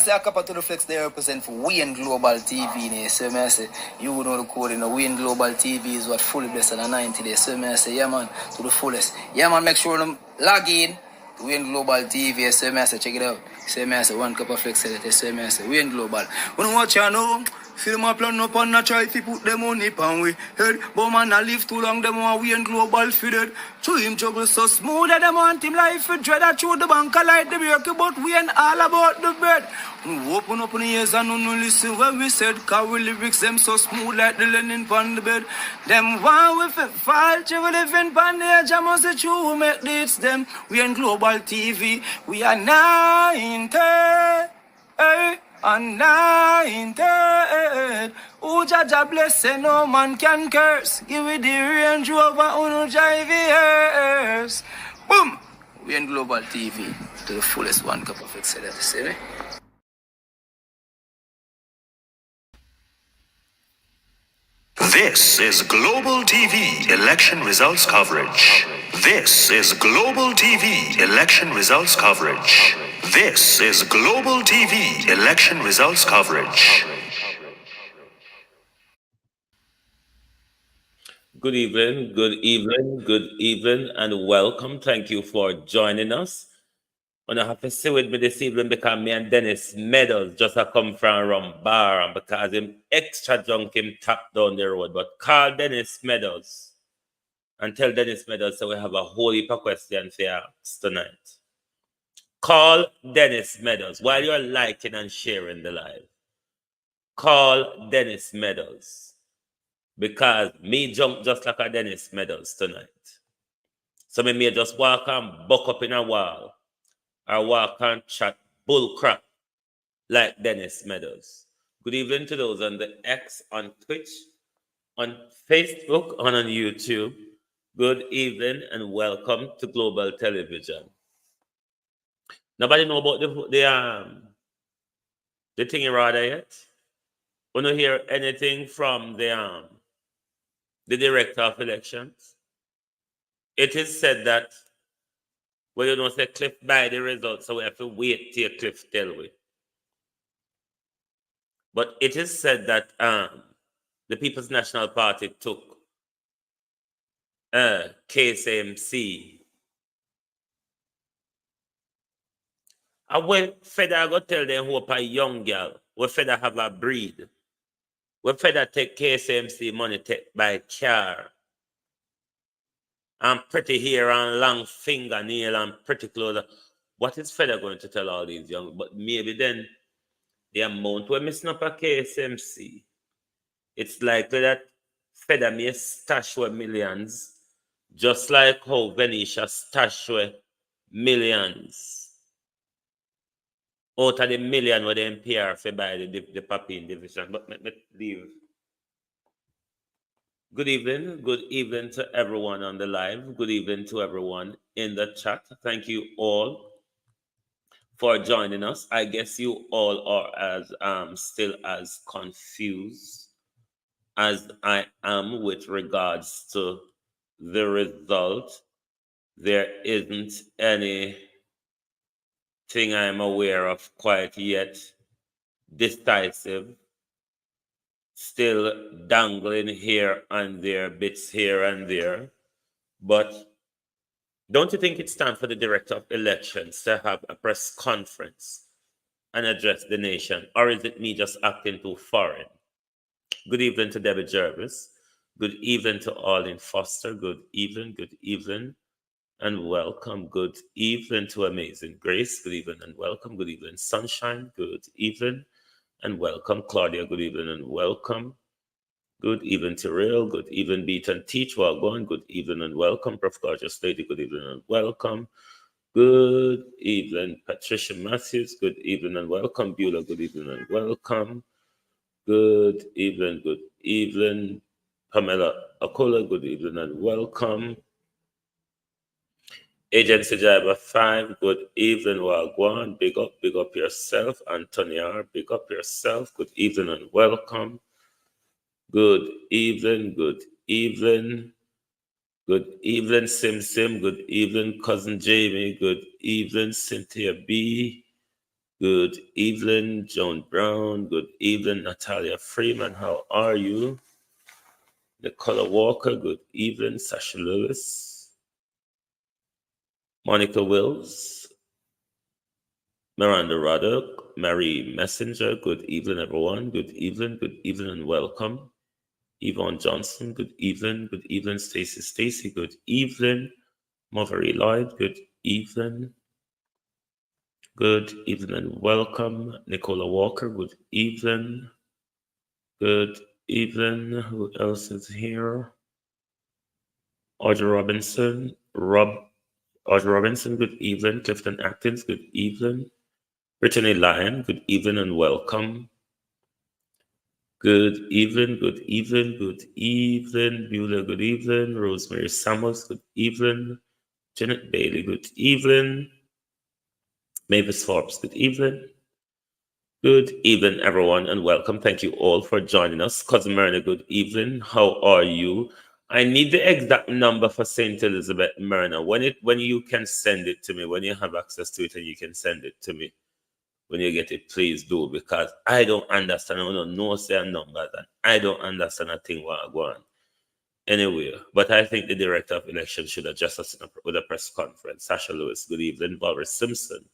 I say a couple to the flex they represent for Win Global TV. So I say, you know the code in the Win Global TV is what fully blessed on 90 days. So I say, yeah man, to the fullest. Yeah man, make sure them log in to Win Global TV. So I say, check it out. So I say, one cup of flex. So I say, Win Global. When you watch you know, film a plan up and try to put them on it and we head. But man, I live too long, them want Win Global fitted. To him juggle so smooth that them want him life for dread. I throw the bank I like the work, but we ain't all about the bread. We open up in the ears and no listen when we said, cause we lyrics them so smooth like the linen on the bed. Them one with a fall, we live in bandage, I must say true, make this them. We in Global TV, we are 90, and 90. Who Jaja bless, no man can curse. Give it the Range Rover, uno drive years. Boom! We in Global TV, to the fullest one cup of excellence, see me? This is Global TV election results coverage. This is Global TV election results coverage. This is Global TV election results coverage. Good evening, and welcome. Thank you for joining us. And I have to stay with me this evening because me and Dennis Meadows just a come from around bar and because him extra drunk him tap down the road. But call Dennis Meadows and tell Dennis Meadows so we have a whole heap of questions for us tonight. Call Dennis Meadows while you're liking and sharing the live. Call Dennis Meadows because me jump just like a Dennis Meadows tonight. So me may just walk and buck up in a wall or walk and chat bull crap like Dennis Meadows. Good evening to those on the X, on Twitch, on Facebook, and on YouTube. Good evening and welcome to Global Television. Nobody know about the thing rather yet? We don't hear anything from the director of elections. It is said that well, you don't say Cliff by the results, so we have to wait till Cliff tell we. But it is said that the People's National Party took KSMC And when Feda go tell them hope a young girl, when Feda have a breed, when Feda take KSMC money take buy car, and pretty hair and long fingernail and pretty clothes. What is Feda going to tell all these young? But maybe then the amount we're missing up a KSMC, it's likely that Feda may stash with millions, just like how Venetia stash with millions out of the million where the NPR for buy the Papine division. But let me leave. Good evening to everyone on the live. Good evening to everyone in the chat. Thank you all for joining us. I guess you all are as still as confused as I am with regards to the result. There isn't anything I'm aware of quite yet decisive. Still dangling here and there, bits here and there. But don't you think it's time for the Director of Elections to have a press conference and address the nation? Or is it me just acting too foreign? Good evening to Debbie Jervis. Good evening to Arlene Foster. Good evening, and welcome. Good evening to Amazing Grace. Good evening and welcome. Good evening, Sunshine. Good evening and welcome. Claudia, good evening and welcome. Good evening to Real. Good evening, Beat and Teach while going. Good evening and welcome. Prof. Gorgeous Lady, good evening and welcome. Good evening, Patricia Matthews. Good evening and welcome. Beulah, good evening and welcome. Good evening. Pamela Akola, good evening and welcome. Agency Driver 5, good evening, Wagwan. Big up yourself. Antonia, big up yourself. Good evening and welcome. Good evening. Good evening, Sim. Good evening, Cousin Jamie. Good evening, Cynthia B. Good evening, Joan Brown. Good evening, Natalia Freeman. How are you? Nicola Walker. Good evening, Sasha Lewis. Monica Wills. Miranda Ruddock. Mary Messenger. Good evening, everyone. Good evening, and welcome. Yvonne Johnson, good evening, Stacy, good evening, Movery Lloyd, good evening, and welcome, Nicola Walker, good evening, who else is here? Audrey Robinson, good evening, Clifton Atkins, good evening, Brittany Lyon, good evening and welcome. Good evening, Beulah, good evening, Rosemary Samuels, good evening, Janet Bailey, good evening, Mavis Forbes, good evening. Good evening, everyone, and welcome. Thank you all for joining us. Cousin Myrna, good evening. How are you? I need the exact number for St. Elizabeth, Myrna. When you can send it to me, when you have access to it and you can send it to me. When you get it, please do, because I don't understand. I don't know certain numbers, and I don't understand a thing what I go on anyway. But I think the Director of Elections should address us with a press conference. Sasha Lewis, good evening. Barbara Simpson,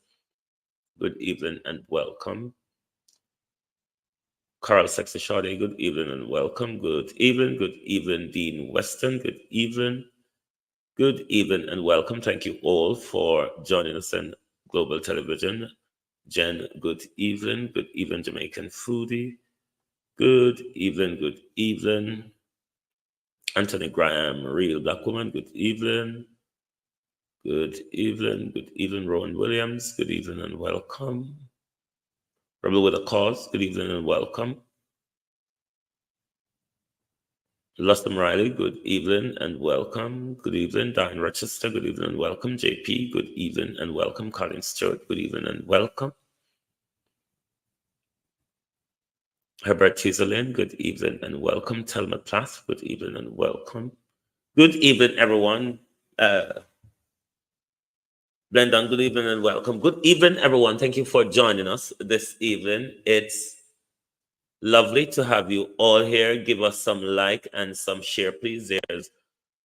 good evening and welcome. Carl Sexy Shawty, good evening and welcome. Good evening, Dean Weston, good evening and welcome. Thank you all for joining us on Global Television. Jen, good evening, Jamaican Foodie. Good evening. Anthony Graham, Real Black Woman, good evening. Good evening, Rowan Williams, good evening and welcome. Rebel with a Cause, good evening and welcome. Lustum Riley, good evening and welcome. Good evening, Diane Rochester, good evening and welcome. JP, good evening and welcome. Colin Stewart, good evening and welcome. Herbert Chiselin, good evening and welcome. Telma Plath, good evening and welcome. Good evening, everyone. Brendan, good evening and welcome. Good evening, everyone. Thank you for joining us this evening. It's lovely to have you all here. Give us some like and some share, please. There's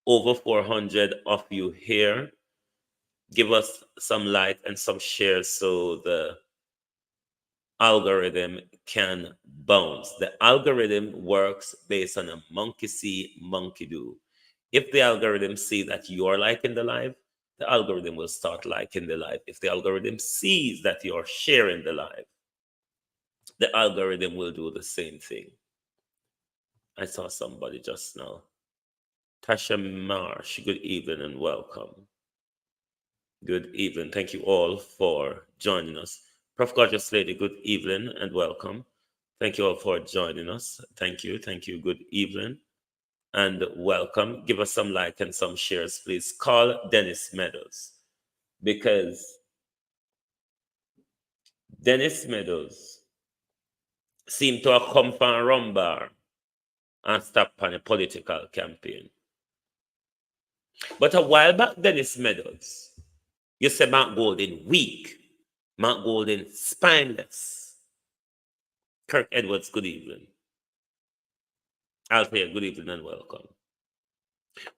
over 400 of you here. Give us some like and some shares so the algorithm can bounce. The algorithm works based on a monkey see, monkey do. If the algorithm see that you're liking the live, the algorithm will start liking the live. If the algorithm sees that you're sharing the live, the algorithm will do the same thing. I saw somebody just now. Tasha Marsh, good evening and welcome. Good evening. Thank you all for joining us. Prof. Gorgeous Lady, good evening and welcome. Thank you all for joining us. Thank you. Thank you. Good evening and welcome. Give us some like and some shares, please. Call Dennis Meadows because Dennis Meadows seemed to have come from a rum bar and stop on a political campaign. But a while back, Dennis Meadows, you said Mark Golden weak, Mark Golden spineless. Kirk Edwards, good evening. Althea, good evening and welcome.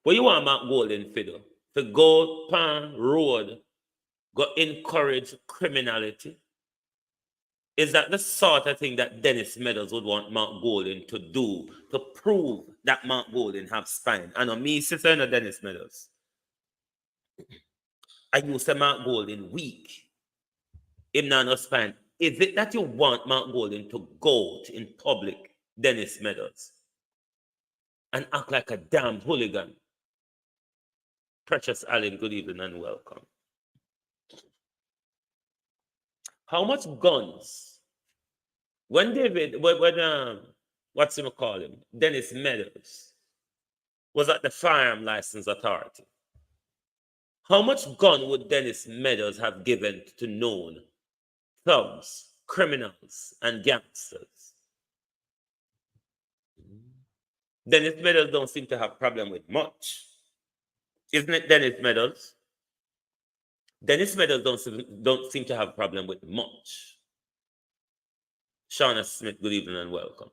What you want Mark Golden Fiddle? To go pan road, go encourage criminality? Is that the sort of thing that Dennis Meadows would want Mark Golden to do to prove that Mark Golden have spine? I know me, sister, no Dennis Meadows. I used to Mark Golden weak. Him not no spine. Is it that you want Mark Golden to go in public, Dennis Meadows, and act like a damn hooligan? Precious Allen, good evening and welcome. How much guns? When what's him call him? Dennis Meadows was at the Firearm License Authority. How much gun would Dennis Meadows have given to known thugs, criminals, and gangsters? Dennis Meadows don't seem to have problem with much. Isn't it, Dennis Meadows? Dennis Meadows don't seem to have a problem with much. Shauna Smith, good evening and welcome.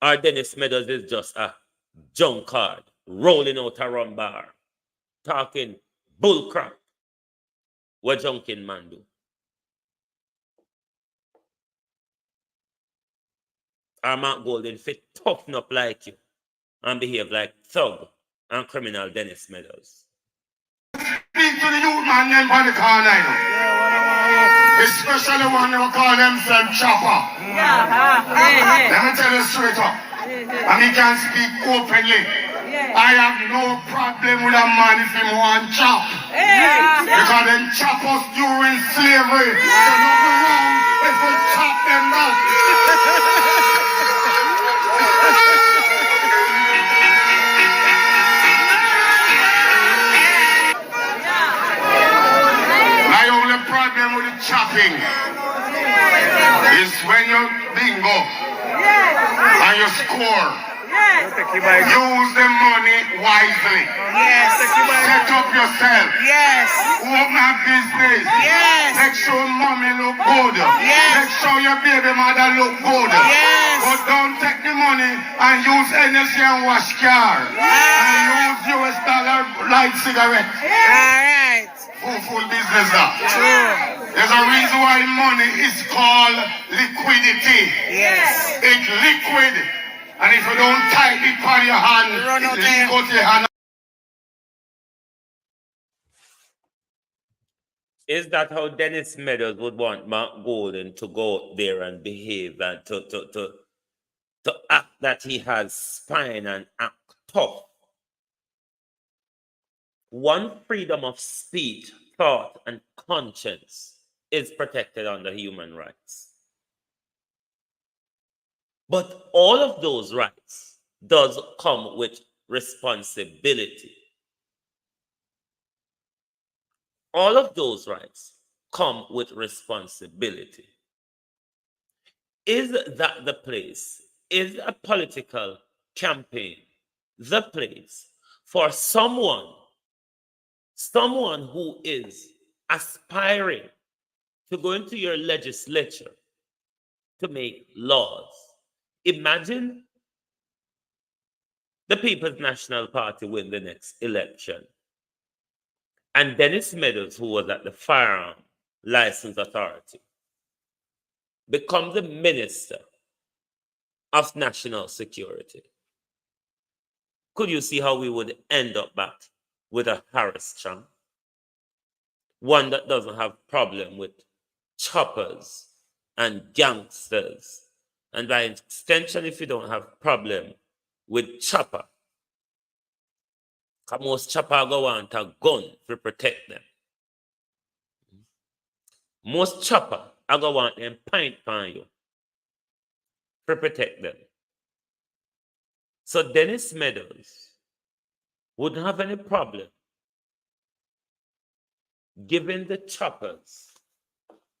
Our Dennis Meadows is just a junkard rolling out a rum bar, talking bullcrap. What junkin man do? Our Mark Golden fit toughen up like you and behave like thug and criminal Dennis Meadows. Speak to the youth man them on the corner, you know. Especially one who call themselves chopper. Let me tell you straight up. And he can speak openly. I have no problem with a man if he want chop. Because them chop us during slavery. So nothing wrong if we chop them now. My only problem with the chopping is when you bingo and you score. Use the money wisely. Set up yourself. Open a business. Make sure mommy look good. Make sure your baby mother look good. But don't take the money and use energy and wash car. And use US dollar light cigarette. Full business now. There's a reason why money is called liquidity. It's liquid. And if you don't tight it on your hand, it leak out your hand. Is that how Dennis Meadows would want Mark Golden to go there and behave and to act that he has spine and act tough? One, freedom of speech, thought, and conscience is protected under human rights. But all of those rights does come with responsibility. All of those rights come with responsibility. Is that the place? Is a political campaign the place for someone who is aspiring to go into your legislature to make laws? Imagine the People's National Party win the next election And Dennis Meadows, who was at the Firearm License Authority, become the Minister of National Security. Could you see how we would end up back with a Harris Chang? One that doesn't have problem with choppers and gangsters. And by extension, if you don't have problem with chopper, because most chopper go want a gun to protect them. Most chopper I go want them pint on you to protect them. So Dennis Meadows wouldn't have any problem giving the choppers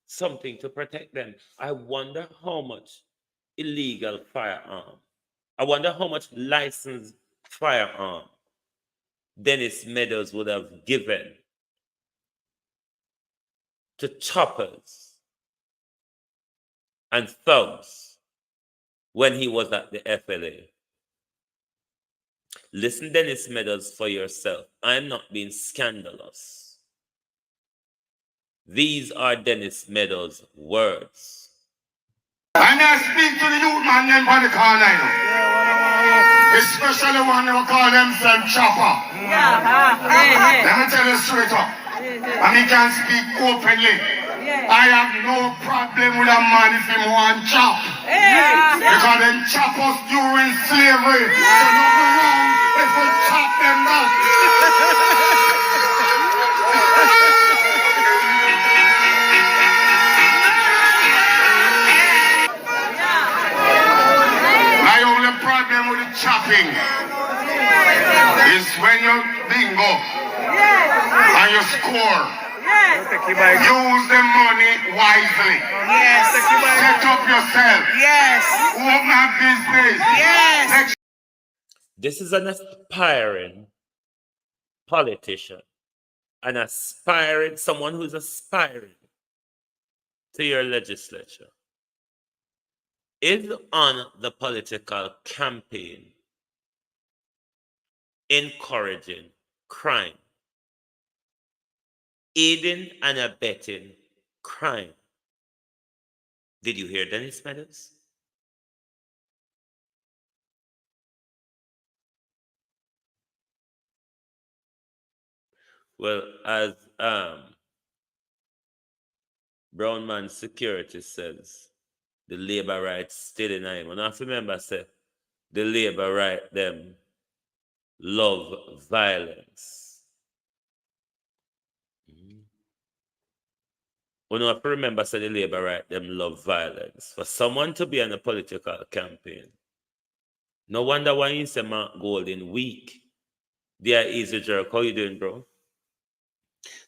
something to protect them. I wonder how much illegal firearm, I wonder how much licensed firearm Dennis Meadows would have given to choppers and thugs when he was at the FLA. Listen, Dennis Meadows, for yourself. I'm not being scandalous. These are Dennis Meadows' words. I may speak to the youth man them on the corner, especially one who call themselves Chopper. Let me tell you straight up. And he can speak openly. I have no problem with a man if he want chop. Because them chop us during slavery. So nothing wrong if we chop them back. My only problem with the chopping is when you bingo and you score. Use the money wisely. Set up yourself. Open a business. This is an aspiring politician, someone who's aspiring to your legislature, is on the political campaign encouraging crime, aiding and abetting crime. Did you hear Dennis Meadows? Well, as Brown Man Security says, the labor rights still in him. And I have to remember, say, the labor right them love violence. We have to remember, say, the labor right them love violence. For someone to be on a political campaign, no wonder why you say Mark Golding weak. They are easy jerk. How you doing, bro?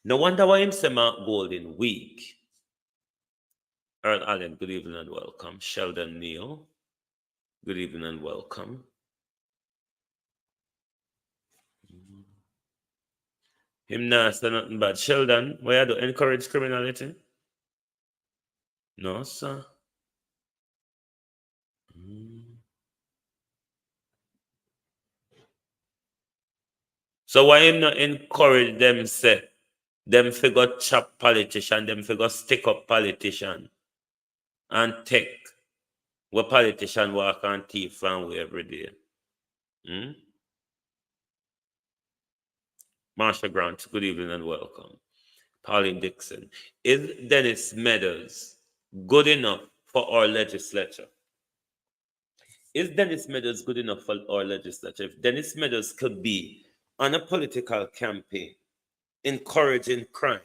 No wonder why him say Mark Golding weak. Earl Allen, good evening and welcome. Sheldon Neal, good evening and welcome. Him not say nothing bad. Sheldon, why you do encourage criminality? No, sir. So why him not encourage them say them figure chop politician, them figure stick up politician and take what politician walk on thief and way every day? Marsha Grant, good evening and welcome. Pauline Dixon. Is Dennis Meadows good enough for our legislature? Is Dennis Meadows good enough for our legislature? If Dennis Meadows could be on a political campaign encouraging crime,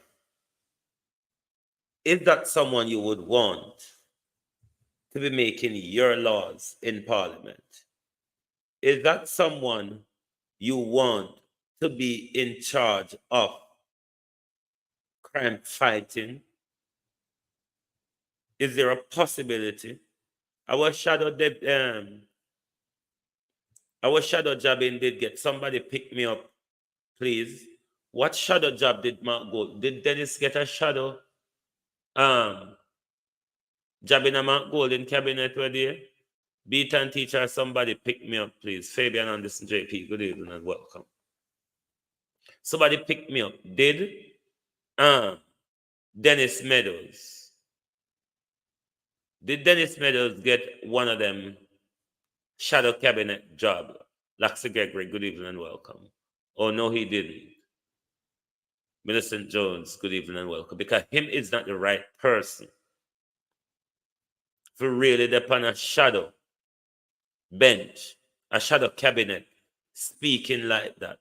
is that someone you would want to be making your laws in Parliament? Is that someone you want to be in charge of crime fighting? Is there a possibility? Our shadow jobbing did get somebody pick me up, please. What shadow job did Mark Gold? Did Dennis get a shadow job in a Mark Golden cabinet where they beat and teacher? Somebody pick me up, please. Fabian Anderson JP, good evening and welcome. Somebody picked me up. Did Dennis Meadows? Did Dennis Meadows get one of them shadow cabinet job? Laxi Gregory, good evening and welcome. Oh no, he didn't. Millicent Jones, good evening and welcome. Because him is not the right person for really depend a shadow bench, a shadow cabinet, speaking like that,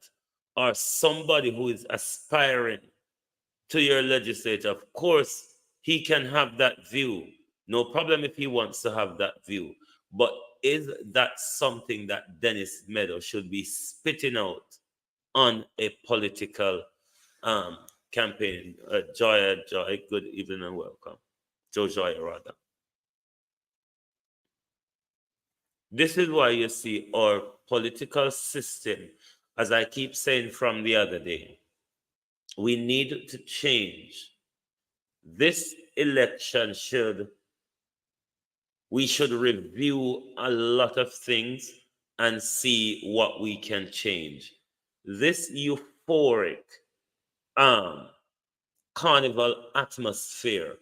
or somebody who is aspiring to your legislature. Of course, he can have that view. No problem if he wants to have that view. But is that something that Dennis Meadows should be spitting out on a political campaign? Joy, good evening and welcome. Joy, rather. This is why you see our political system, as I keep saying from the other day, we need to change. This election we should review a lot of things and see what we can change. This euphoric carnival atmosphere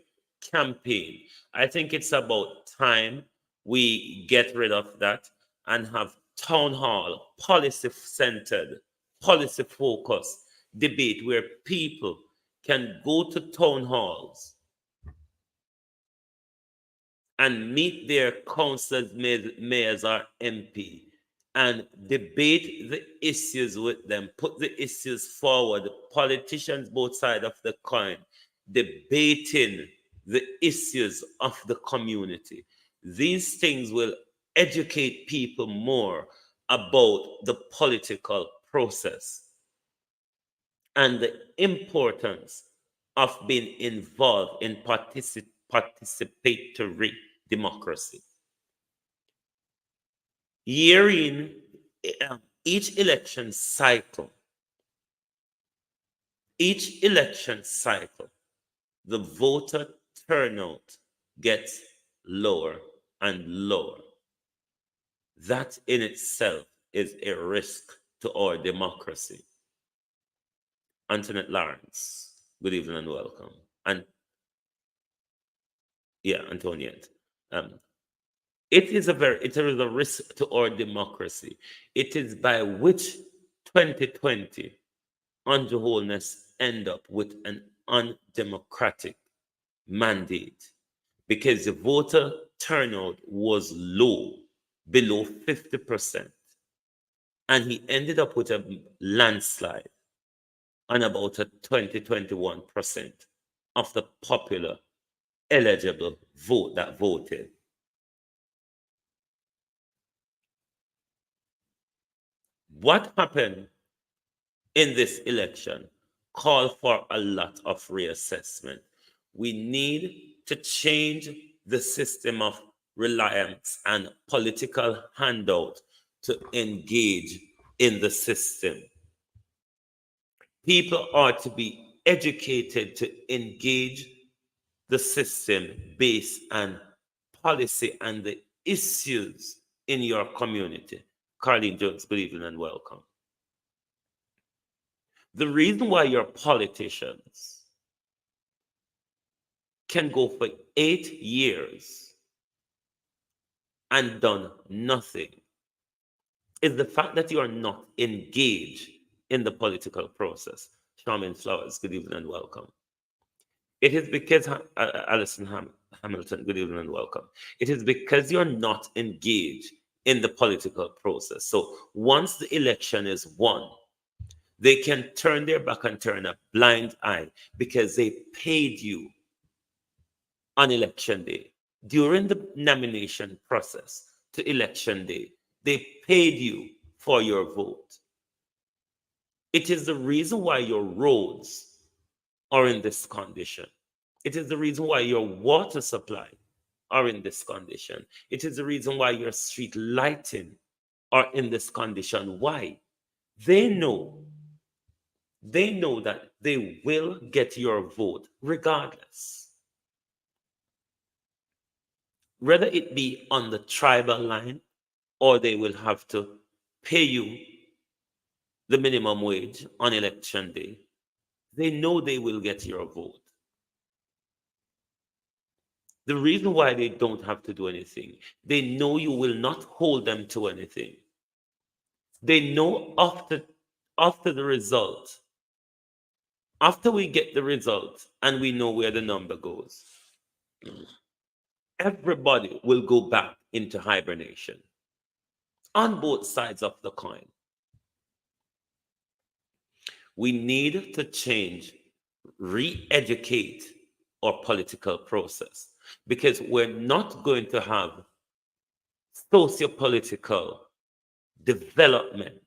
campaign, I think it's about time we get rid of that and have town hall, policy centered, policy focused debate where people can go to town halls and meet their councillors, mayors, or MP and debate the issues with them, put the issues forward, politicians both sides of the coin, debating the issues of the community. These things will educate people more about the political process and the importance of being involved in participatory democracy. Year in, each election cycle, the voter turnout gets lower and lower. That in itself is a risk to our democracy. Antoinette Lawrence, good evening and welcome. And yeah, Antoniette. It is a risk to our democracy. It is by which 2020 Andrew Holness end up with an undemocratic mandate because the voter turnout was low, below 50%. And he ended up with a landslide on about a 21% of the popular eligible vote that voted. What happened in this election called for a lot of reassessment. We need to change the system of reliance and political handout to engage in the system. People are to be educated to engage the system based on policy and the issues in your community. Carlene Jones, good evening and welcome. The reason why your politicians can go for 8 years and done nothing is the fact that you are not engaged in the political process. Charmaine Flowers, good evening and welcome. It is because, Alison Hamilton, good evening and welcome. It is because you're not engaged in the political process. So once the election is won, they can turn their back and turn a blind eye because they paid you on election day. During the nomination process to election day, they paid you for your vote. It is the reason why your roads are in this condition. It is the reason why your water supply are in this condition. It is the reason why your street lighting are in this condition. Why? They know that they will get your vote regardless. Whether it be on the tribal line or they will have to pay you the minimum wage on election day, they know they will get your vote. The reason why they don't have to do anything, they know you will not hold them to anything. They know after the result, after we get the result and we know where the number goes, everybody will go back into hibernation on both sides of the coin. We need to change, re-educate our political process, because we're not going to have socio-political development.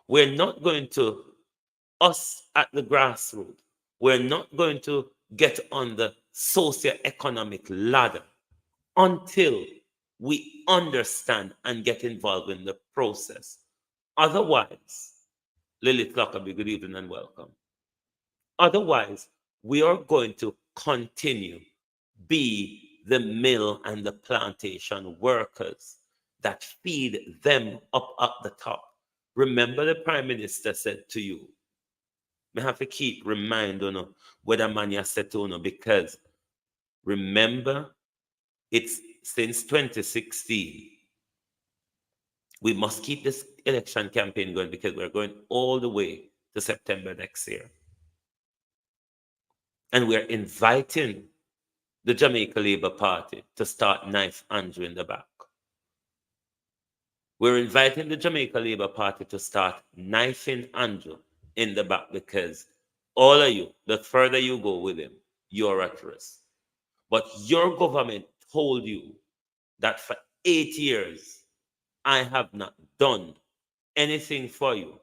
We're not going to, us at the grassroots, we're not going to get on the socio-economic ladder until we understand and get involved in the process. Otherwise, Lilith Lockerbie, good evening and welcome. Otherwise, we are going to continue be the mill and the plantation workers that feed them up at the top. Remember, the Prime Minister said to you, I have to keep reminding you whether man you said to you, because remember, it's since 2016. We must keep this election campaign going because we're going all the way to September next year. And we're inviting the Jamaica Labour Party to start knife Andrew in the back. We're inviting the Jamaica Labour Party to start knifing Andrew in the back, because all of you, the further you go with him, you're at risk. But your government told you that for 8 years, I have not done anything for you.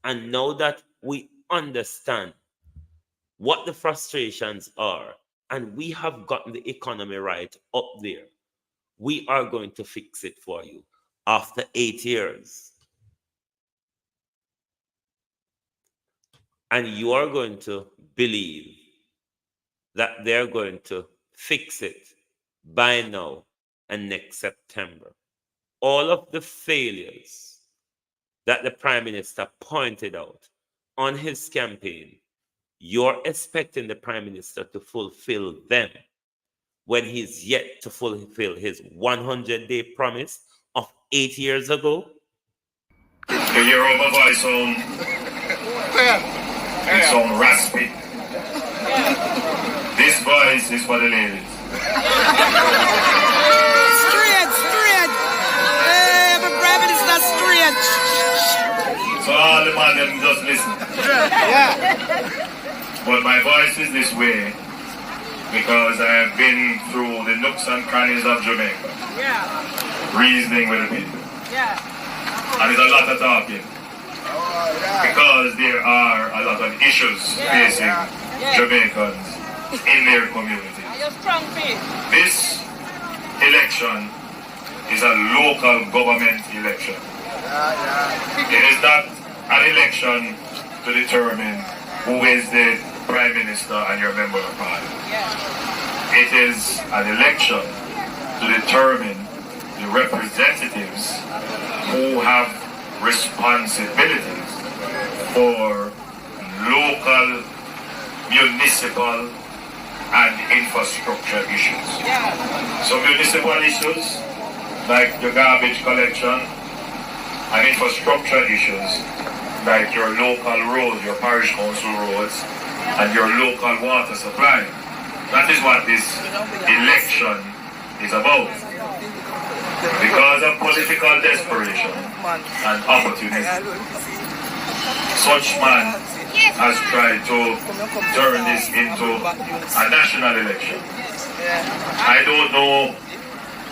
And now that we understand what the frustrations are, and we have gotten the economy right up there, we are going to fix it for you after 8 years. And you are going to believe that they're going to fix it by now and next September. All of the failures that the Prime Minister pointed out on his campaign, you're expecting the Prime Minister to fulfill them when he's yet to fulfill his 100-day promise of 8 years ago. You hear how my voice sound? It sound raspy. This voice is for the ladies. Straight. My Prime Minister straight. So all the man them just listen. Yeah. But my voice is this way because I have been through the nooks and crannies of Jamaica. Yeah. Reasoning with the people. Yeah. And there's a lot of talking. Because there are a lot of issues facing Jamaicans in their community. This election is a local government election. It is not an election to determine who is the Prime Minister and your member of Parliament. It is an election to determine the representatives who have responsibilities for local, municipal, and infrastructure issues. So municipal issues like your garbage collection, and infrastructure issues like your local roads, your parish council roads, and your local water supply. That is what this election is about. Because of political desperation and opportunism, such man has tried to turn this into a national election. I don't know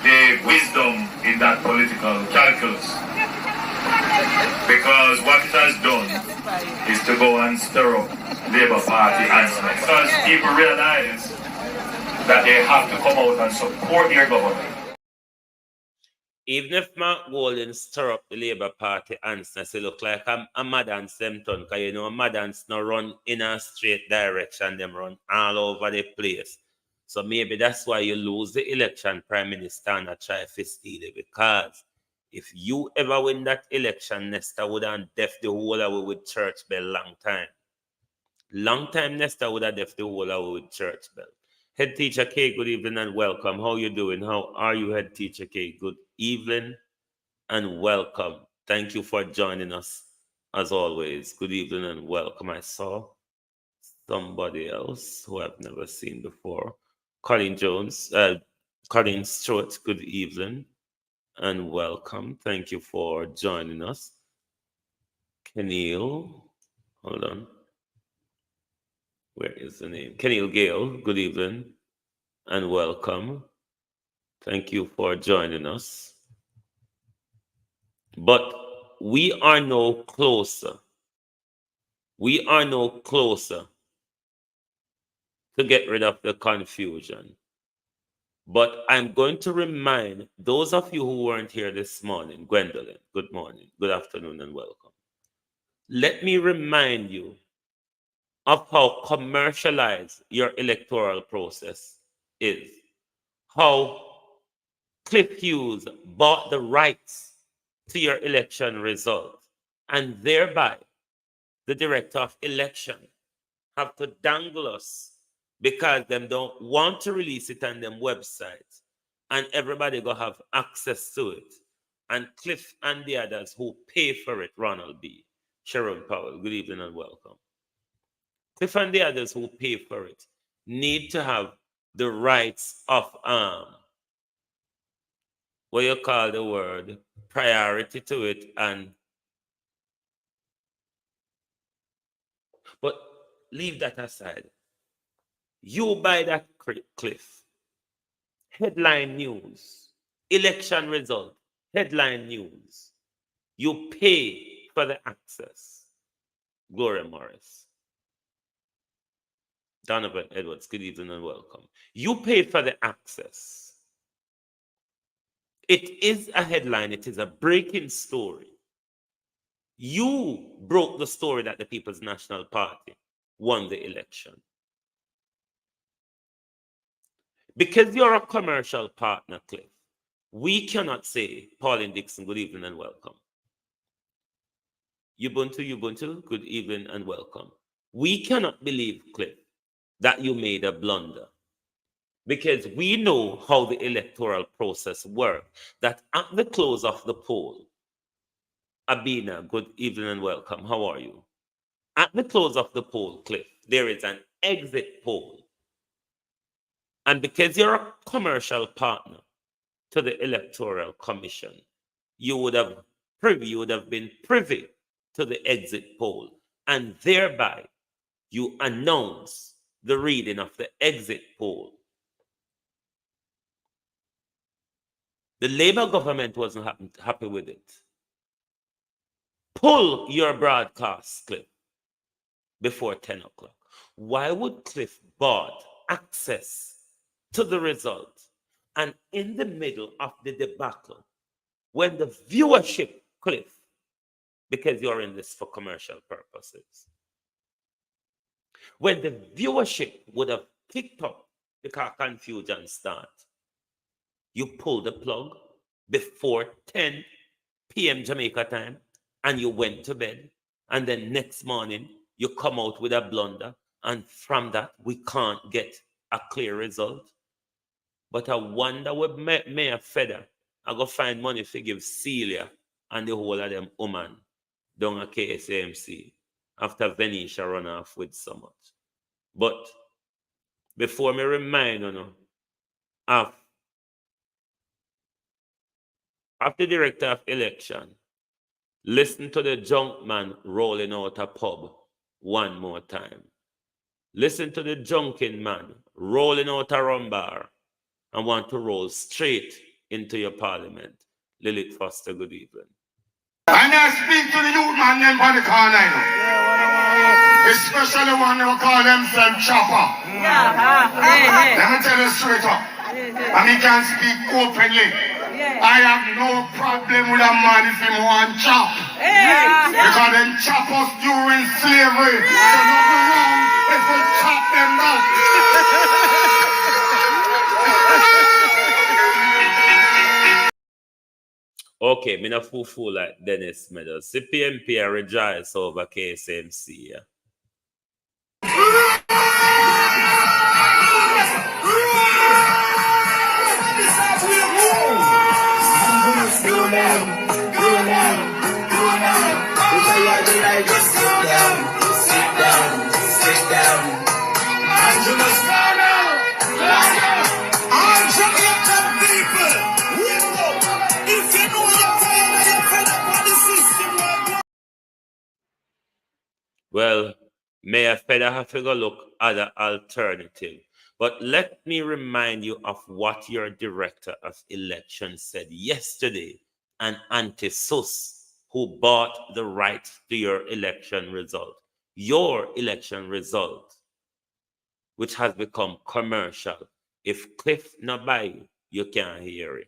the wisdom in that political calculus, because what it has done is to go and stir up Labour Party answer, because people realize that they have to come out and support their government. Even if Mark Golden stir up the Labour Party answer, it look like a mad dance them turn, because you know a mad dance not run in a straight direction, them run all over the place. So maybe that's why you lose the election, Prime Minister, and try to steal it, because If you ever win that election, Nesta would have deaf the whole away with church bell long time. Long time Nesta would have deaf the whole away with church bell. Head Teacher K, good evening and welcome. How you doing? How are you, Head Teacher K? Good evening and welcome. Thank you for joining us as always. Good evening and welcome. I saw somebody else who I've never seen before. Colin Jones, Colin Stewart, good evening and welcome. Thank you for joining us. Kenil, hold on. Where is the name? Kenil Gale, good evening and welcome. Thank you for joining us. But we are no closer. We are no closer to get rid of the confusion. But I'm going to remind those of you who weren't here this morning, Gwendolyn, good morning, good afternoon, and welcome. Let me remind you of how commercialized your electoral process is. How Cliff Hughes bought the rights to your election result, and thereby the director of election have to dangle us because them don't want to release it on them websites, and everybody go have access to it. And Cliff and the others who pay for it, Ronald B., Sharon Powell, good evening and welcome. Cliff and the others who pay for it need to have the rights of what you call the word priority to it. And but leave that aside. You buy that Cliff. Headline news, election result, headline news. You pay for the access. Gloria Morris. Donovan Edwards, good evening and welcome. You pay for the access. It is a headline. It is a breaking story. You broke the story that the People's National Party won the election. Because you're a commercial partner, Cliff, we cannot say, Pauline Dixon, good evening and welcome. Ubuntu, good evening and welcome. We cannot believe, Cliff, that you made a blunder. Because we know how the electoral process works, that at the close of the poll, Abina, good evening and welcome. How are you? At the close of the poll, Cliff, there is an exit poll. And because you're a commercial partner to the Electoral Commission, you would have been privy to the exit poll. And thereby, you announce the reading of the exit poll. The Labour government wasn't happy with it. Pull your broadcast, Cliff, before 10 o'clock. Why would Cliff bought access to the result? And in the middle of the debacle, when the viewership, Cliff, because you're in this for commercial purposes, when the viewership would have picked up because confusion starts, you pull the plug before 10 p.m. Jamaica time and you went to bed. And then next morning, you come out with a blunder. And from that, we can't get a clear result. But I wonder what Mayor Feder, I go find money to give Celia and the whole of them woman down at KSAMC after Venetia run off with so much. But before me remind you, of the director of election, listen to the junk man rolling out a pub one more time. Listen to the junkin man rolling out a rum bar and want to roll straight into your parliament. Lilith Foster, good evening. And I speak to the youth man them on the corner, you know. Especially one who call themselves Chopper. Let me tell you straight up. And he can speak openly. I have no problem with a man if he want chop. Because them chop us during slavery. So nothing wrong if we chop them down. Okay, me not fool like Dennis Meadows. CPMP rejoice over KSMC. Yeah. Well, Mayor Feder have to go look at the alternative. But let me remind you of what your director of elections said yesterday, an anti-sus who bought the right to your election result. Your election result, which has become commercial. If Cliff not buy you, you can't hear it.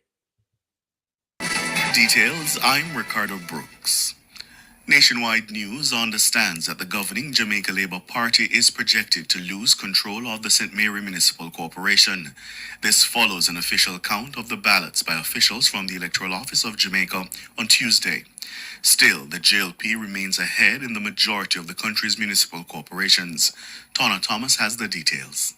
Details, I'm Ricardo Brooks. Nationwide News understands that the governing Jamaica Labour Party is projected to lose control of the St. Mary Municipal Corporation. This follows an official count of the ballots by officials from the Electoral Office of Jamaica on Tuesday. Still, the JLP remains ahead in the majority of the country's municipal corporations. Tonna Thomas has the details.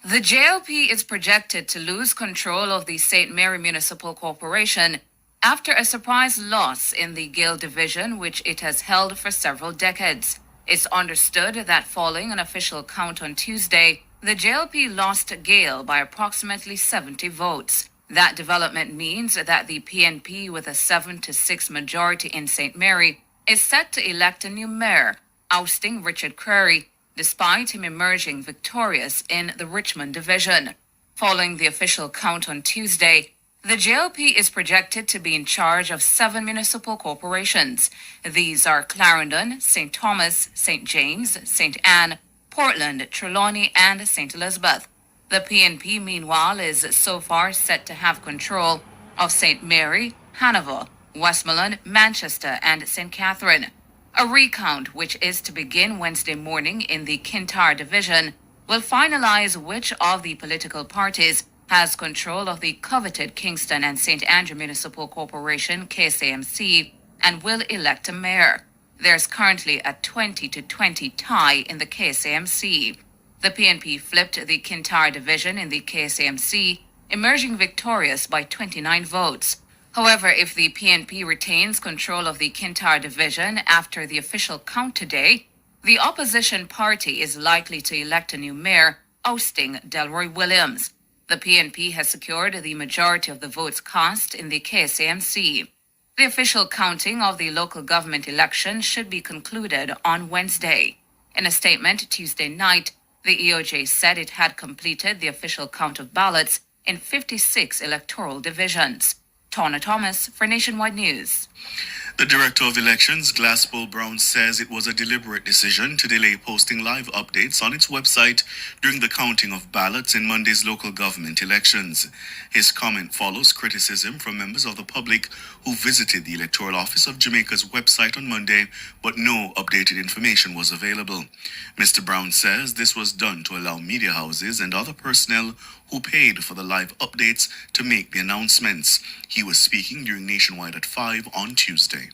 The JLP is projected to lose control of the St. Mary Municipal Corporation after a surprise loss in the Gale division, which it has held for several decades. It's understood that following an official count on Tuesday, the JLP lost Gale by approximately 70 votes. That development means that the PNP, with a 7-6 majority in St. Mary, is set to elect a new mayor, ousting Richard Curry, despite him emerging victorious in the Richmond division. Following the official count on Tuesday, the JLP is projected to be in charge of 7 municipal corporations. These are Clarendon, St. Thomas, St. James, St. Anne, Portland, Trelawney, and St. Elizabeth. The PNP, meanwhile, is so far set to have control of St. Mary, Hanover, Westmoreland, Manchester, and St. Catherine. A recount, which is to begin Wednesday morning in the Kintyre division, will finalize which of the political parties has control of the coveted Kingston and St. Andrew Municipal Corporation, KSAMC, and will elect a mayor. There's currently a 20-20 tie in the KSAMC. The PNP flipped the Kintyre division in the KSAMC, emerging victorious by 29 votes. However, if the PNP retains control of the Kintyre division after the official count today, the opposition party is likely to elect a new mayor, ousting Delroy Williams. The PNP has secured the majority of the votes cast in the KSAMC. The official counting of the local government election should be concluded on Wednesday. In a statement Tuesday night, the EOJ said it had completed the official count of ballots in 56 electoral divisions. Tonna Thomas for Nationwide News. The Director of Elections, Glasspool Brown, says it was a deliberate decision to delay posting live updates on its website during the counting of ballots in Monday's local government elections. His comment follows criticism from members of the public who visited the Electoral Office of Jamaica's website on Monday, but no updated information was available. Mr. Brown says this was done to allow media houses and other personnel who paid for the live updates to make the announcements. He was speaking during Nationwide at 5 on Tuesday.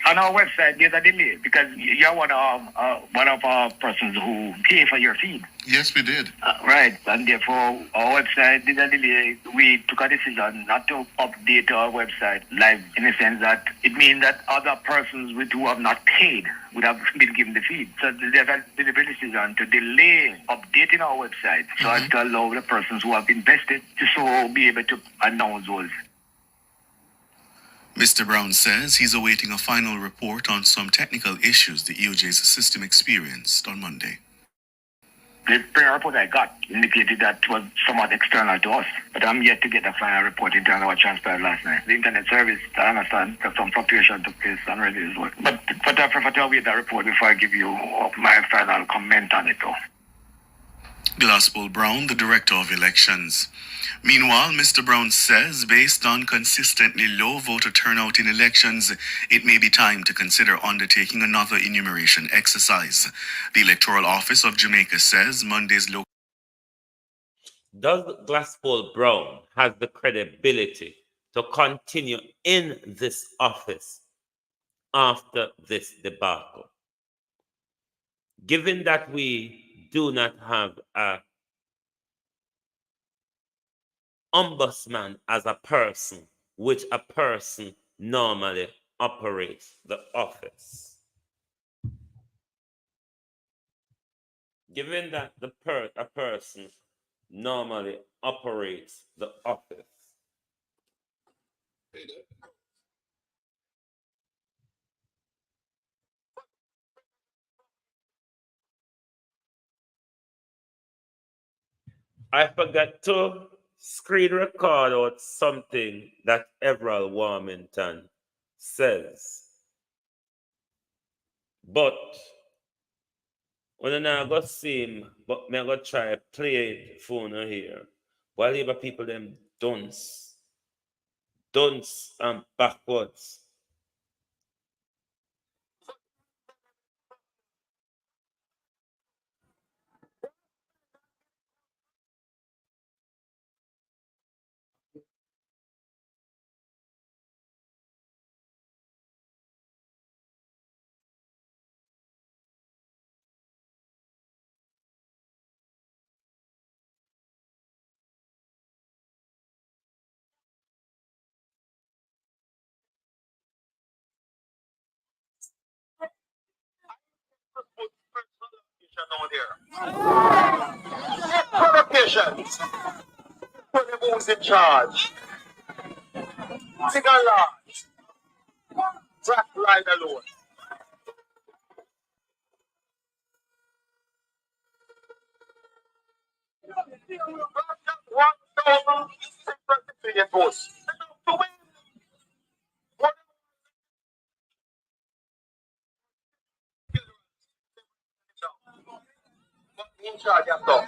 On our website, there's a delay because you're one of our persons who pay for your feed. Yes, we did. Right, and therefore our website did a delay. We took a decision not to update our website live, in the sense that it means that other persons who have not paid would have been given the feed. So there's a deliberate decision to delay updating our website so as to allow the persons who have invested to so be able to announce those. Mr. Brown says he's awaiting a final report on some technical issues the EOJ's system experienced on Monday. The prior report I got indicated that it was somewhat external to us, but I'm yet to get a final report in terms of what transpired last night. The internet service, I understand, that some fluctuation took place and really is what. But I prefer to wait that report before I give you my final comment on it, though. Glasspool Brown, the Director of Elections. Meanwhile, Mr. Brown says based on consistently low voter turnout in elections, it may be time to consider undertaking another enumeration exercise. The Electoral Office of Jamaica says Monday's local... Does Glasspool Brown have the credibility to continue in this office after this debacle. Given that we do not have a ombudsman as a person, which a person normally operates the office. Given that a person normally operates the office, I forgot to screen record out something that Everald Warmington says. But when I now go see him, but me I go try play it phone here. While the people them dunce and backwards. Politicians, who's in charge? Single large, black line alone. One thousand 600 million votes. To win, what in charge of them?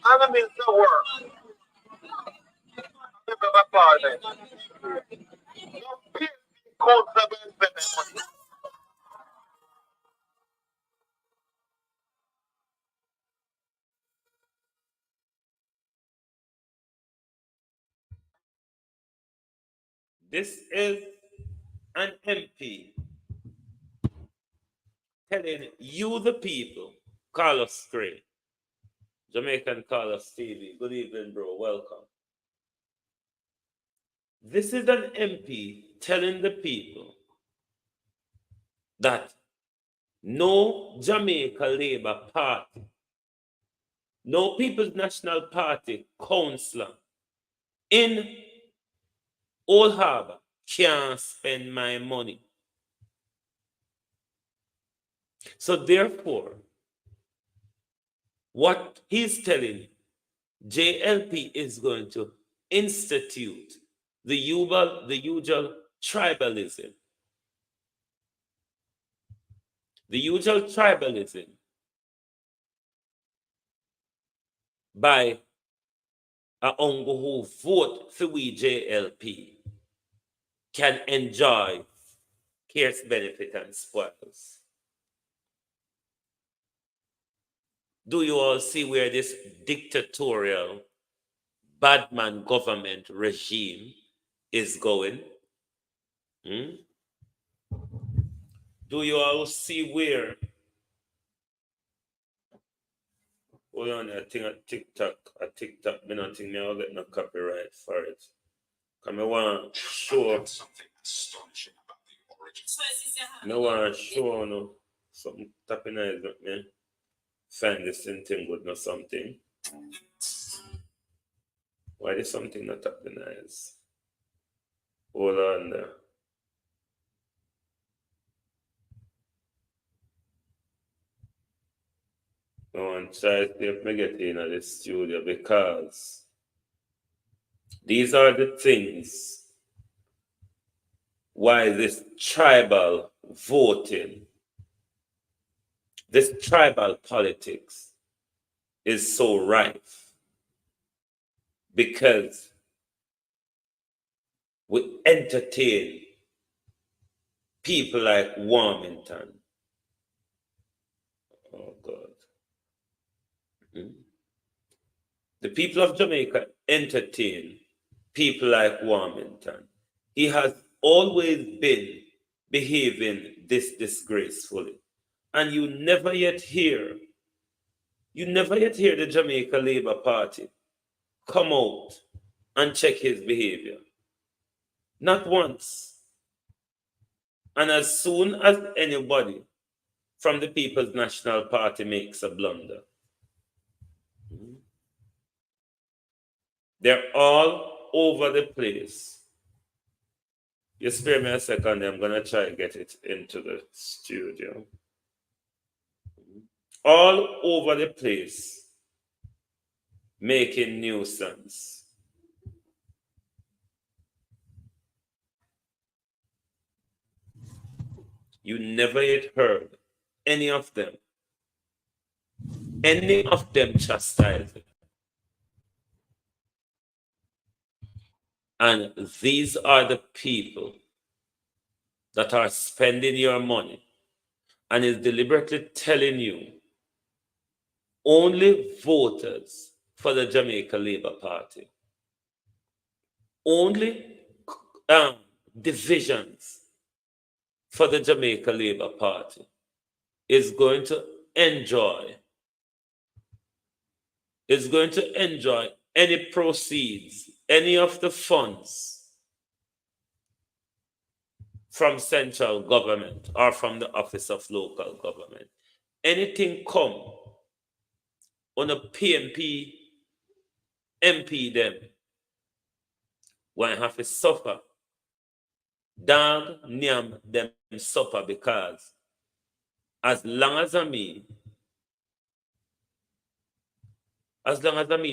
I'm a minister of work. Member of parliament. No peer code seven money. This is an MP telling you, the people, Carlos Gray, Jamaican Carlos TV. Good evening, bro. Welcome. This is an MP telling the people that no Jamaica Labour Party, no People's National Party councillor in Old Harbour can spend my money. So therefore, what he's telling JLP is going to institute the usual tribalism. The usual tribalism by a uncle who vote for we JLP can enjoy cares, benefit, and spoils. Do you all see where this dictatorial badman government regime is going? Do you all see where? Hold on, I think a TikTok, me not think me I'll get no copyright for it. Come I want to show. Me want to show no something tapping eyes with me. Find this thing good no something. Why is something not tapping eyes? Hold on there. I want to try to see if I get in the studio because these are the things why this tribal voting, this tribal politics is so rife. Because we entertain people like Warmington, Oh, God. The people of Jamaica entertain people like Warmington. He has always been behaving this disgracefully. And you never yet hear the Jamaica Labour Party come out and check his behavior. Not once. And as soon as anybody from the People's National Party makes a blunder, they're all over the place. You spare me a second, I'm going to try and get it into the studio. All over the place, making nuisance. You never yet heard any of them chastising. And these are the people that are spending your money and is deliberately telling you only voters for the Jamaica Labour Party, only divisions for the Jamaica Labour Party is going to enjoy any proceeds, any of the funds from central government or from the Office of Local Government. Anything come on a PMP, MP them, when have to suffer. Dog, nyam, them suffer because as long as me,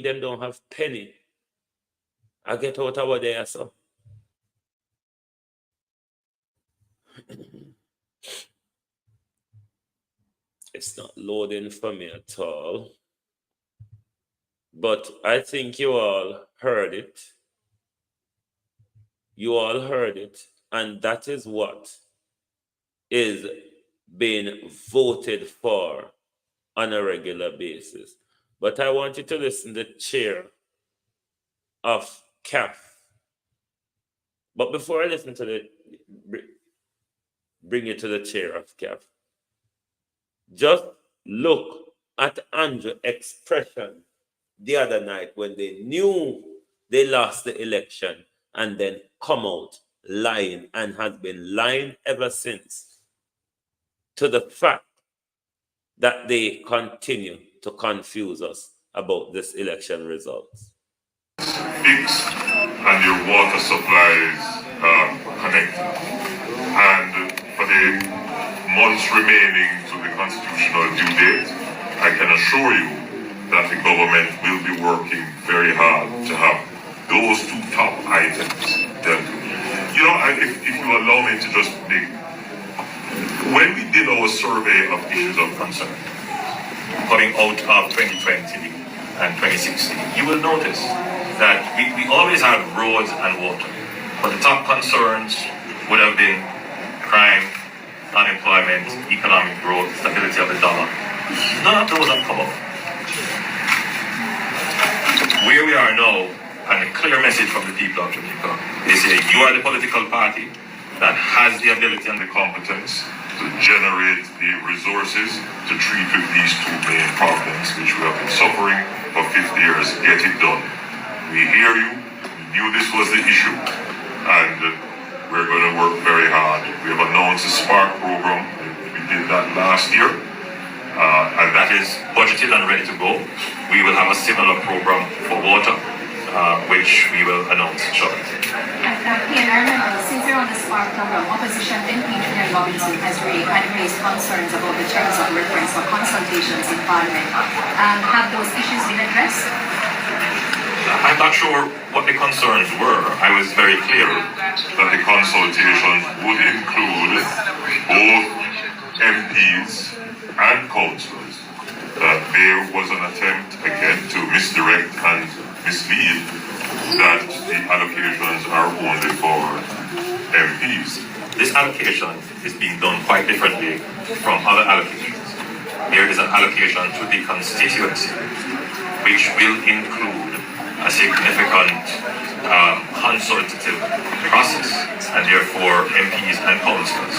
them don't have penny, I get out of there, so. It's not loading for me at all. But I think you all heard it. You all heard it. And that is what is being voted for on a regular basis. But I want you to listen to the chair of CAF. But before I listen to bring you to the chair of CAF, just look at Andrew's expression the other night when they knew they lost the election and then come out lying and has been lying ever since, to the fact that they continue to confuse us about this election results. Fixed and your water supplies connected. And for the months remaining to the constitutional due date, I can assure you that the government will be working very hard to have those two top items dealt with. You know, if you allow me to just make, when we did our survey of issues of concern, coming out of 2020 and 2016, you will notice that we always have roads and water, but the top concerns would have been crime, unemployment, economic growth, stability of the dollar. None of those have come up. Where we are now, and a clear message from the people of Jamaica, they say you are the political party that has the ability and the competence to generate the resources to treat with these two main problems which we have been suffering for 50 years. Get it done. We hear you. We knew this was the issue, and we're going to work very hard. We have announced a Spark program. We did that last year, and that is budgeted and ready to go. We will have a similar program for water, which we will announce shortly. Ian, I remember since they're on the Spark program, opposition MP Julian Robinson has raised concerns about the terms of reference for consultations in Parliament. Have those issues been addressed? I'm not sure what the concerns were. I was very clear that the consultations would include both MPs and councillors. That there was an attempt again to misdirect and mislead that the allocations are only for MPs. This allocation is being done quite differently from other allocations. there is an allocation to the constituency, which will include a significant consultative process, and therefore MPs and councillors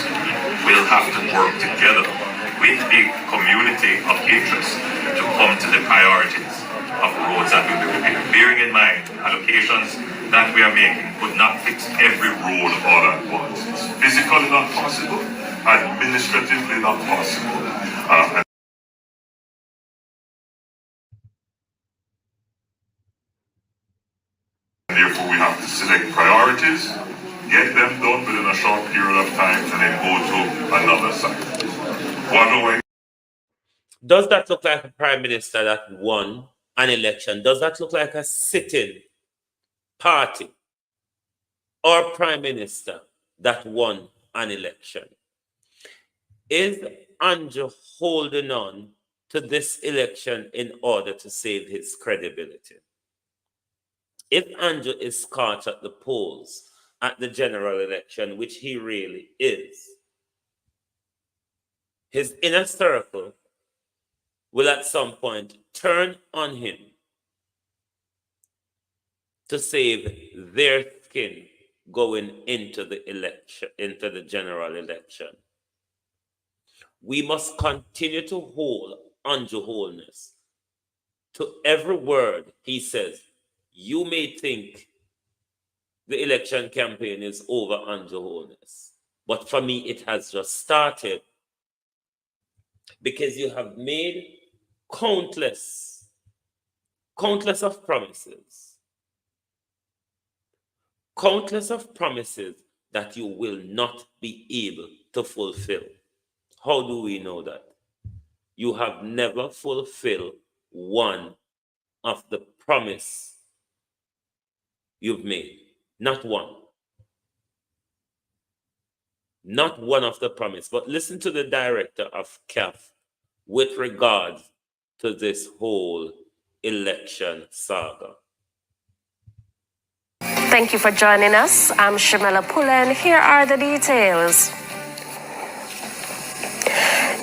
will have to work together with the community of interest to come to the priorities of roads that will be repaired. Bearing in mind, allocations that we are making would not fix every road all at once. It's physically not possible, administratively not possible. Therefore, we have to select priorities, get them done within a short period of time, and then go to another site. What do I? Does that look like a prime minister that won an election? Does that look like a sitting party or prime minister that won an election? Is Andrew holding on to this election in order to save his credibility? If Andrew is caught at the polls at the general election, which he really is, his inner circle will at some point turn on him to save their skin going into the election, into the general election. We must continue to hold Andrew Holness to every word he says. You may think the election campaign is over Andrew Holness, but for me, it has just started, because you have made countless of promises that you will not be able to fulfill. How do we know that? You have never fulfilled one of the promise you've made. Not one. Not one of the promise. But listen to the director of CAF with regard to this whole election saga. Thank you for joining us. I'm Shamela Pullen. Here are the details.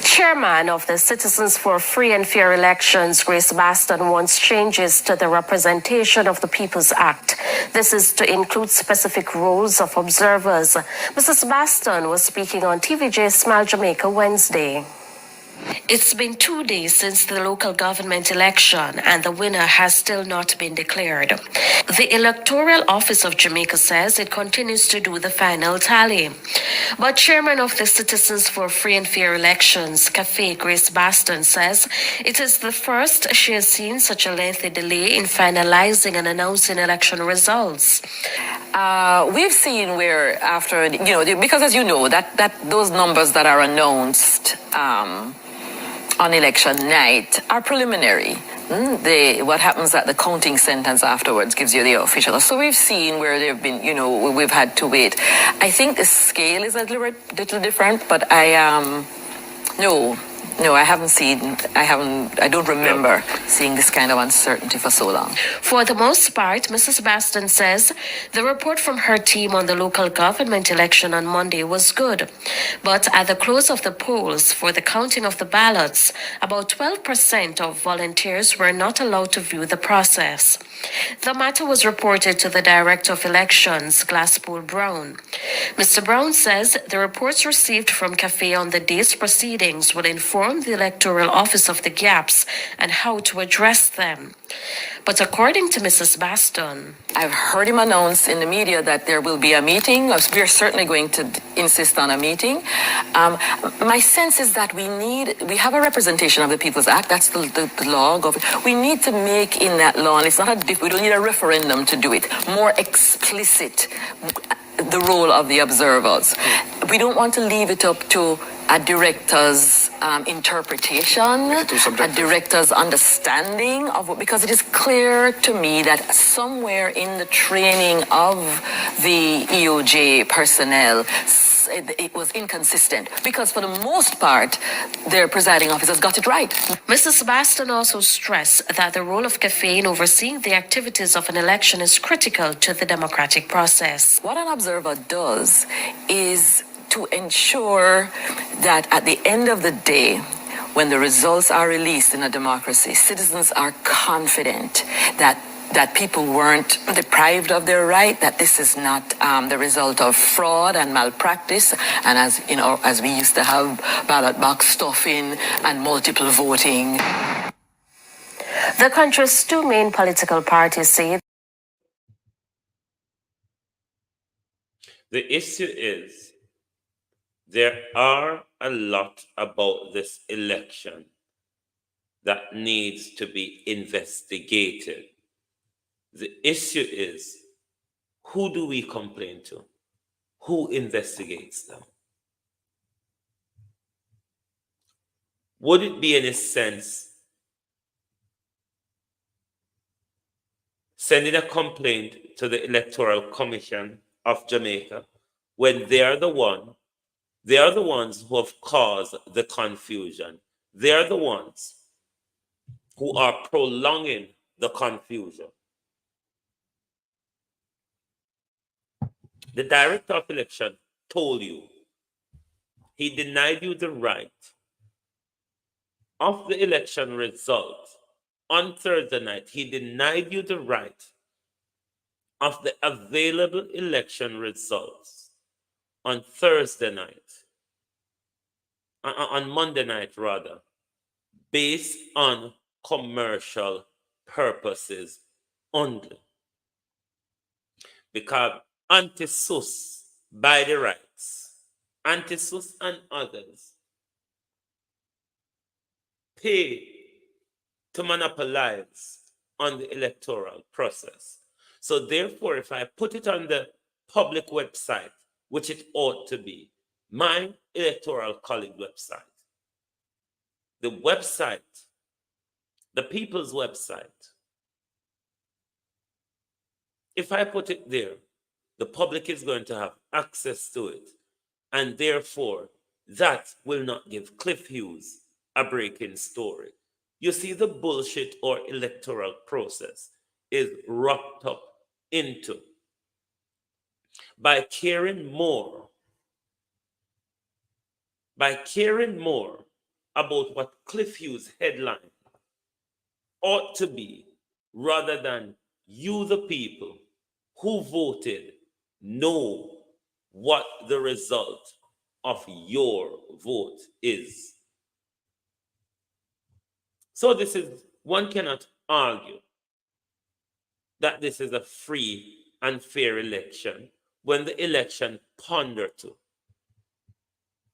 Chairman of the Citizens for Free and Fair Elections, Grace Baston, wants changes to the Representation of the People's Act. This is to include specific roles of observers. Mrs. Baston was speaking on TVJ Smile Jamaica Wednesday. It's been 2 days since the local government election, and the winner has still not been declared. The Electoral Office of Jamaica says it continues to do the final tally. But Chairman of the Citizens for Free and Fair Elections, CAFE, Grace Baston, says it is the first she has seen such a lengthy delay in finalizing and announcing election results. We've seen where after, because as you know, that those numbers that are announced on election night are preliminary. What happens at the counting centers afterwards gives you the official. So we've seen where they've been, we've had to wait. I think the scale is a little different, but no, I haven't seen, I don't remember seeing this kind of uncertainty for so long. For the most part, Mrs. Baston says the report from her team on the local government election on Monday was good. But at the close of the polls for the counting of the ballots, about 12% of volunteers were not allowed to view the process. The matter was reported to the Director of Elections, Glasspool Brown. Mr. Brown says the reports received from CAFE on the day's proceedings will inform the Electoral Office of the gaps and how to address them. But according to Mrs. Baston, I've heard him announce in the media that there will be a meeting. We're certainly going to insist on a meeting. My sense is that we have a representation of the People's Act. That's the law. We need to make in that law, and it's not we don't need a referendum to do it, more explicit the role of the observers. We don't want to leave it up to a director's interpretation, a director's understanding of what, because it is clear to me that somewhere in the training of the EOJ personnel, it was inconsistent, because for the most part, their presiding officers got it right. Mrs. Baston also stressed that the role of CAFE in overseeing the activities of an election is critical to the democratic process. What an observer does is to ensure that at the end of the day, when the results are released in a democracy, citizens are confident that people weren't deprived of their right, that this is not the result of fraud and malpractice, and as you know, as we used to have ballot box stuffing and multiple voting. The country's two main political parties say the issue is there are a lot about this election that needs to be investigated. The issue is, who do we complain to? Who investigates them? Would it be any sense sending a complaint to the Electoral Commission of Jamaica when they are the ones who have caused the confusion? They are the ones who are prolonging the confusion. The director of election told you, he denied you the right of the election result on Thursday night. He denied you the right of the available election results on Thursday night, on Monday night rather, based on commercial purposes only. Because anti-SUS by the rights, anti-SUS and others pay to monopolize on the electoral process. So therefore, if I put it on the public website, which it ought to be, my electoral college website, the website, the people's website, if I put it there, the public is going to have access to it. And therefore, that will not give Cliff Hughes a breaking story. You see, the bullshit or electoral process is wrapped up into by caring more about what Cliff Hughes' headline ought to be, rather than you, the people who voted, know what the result of your vote is. So this is, one cannot argue that this is a free and fair election when the election ponder to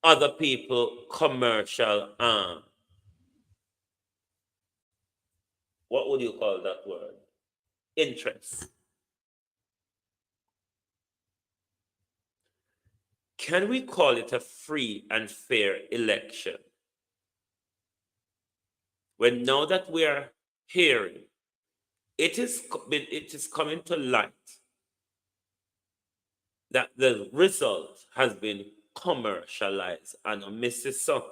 other people commercial what would you call that word? Interests. Can we call it a free and fair election when now that we are hearing it is coming to light that the result has been commercialized? And Mrs. So,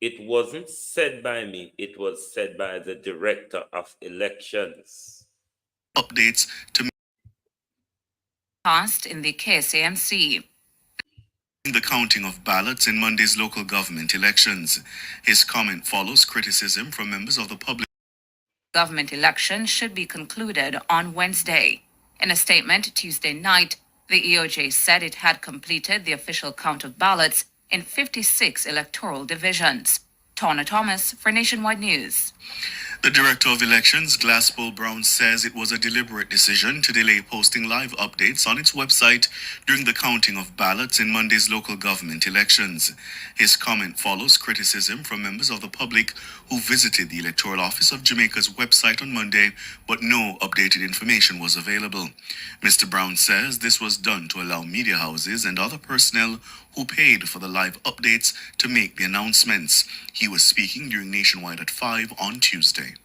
it wasn't said by me, it was said by the director of elections. Updates to Passed in the KSAMC. the counting of ballots in Monday's local government elections. His comment follows criticism from members of the public. Government election should be concluded on Wednesday. In a statement Tuesday night, the EOJ said it had completed the official count of ballots in 56 electoral divisions. Tawna Thomas for Nationwide News. The director of elections, Glasspool Brown, says it was a deliberate decision to delay posting live updates on its website during the counting of ballots in Monday's local government elections. His comment follows criticism from members of the public who visited the Electoral Office of Jamaica's website on Monday, but no updated information was available. Mr. Brown says this was done to allow media houses and other personnel who paid for the live updates to make the announcements. He was speaking during Nationwide at 5 on Tuesday.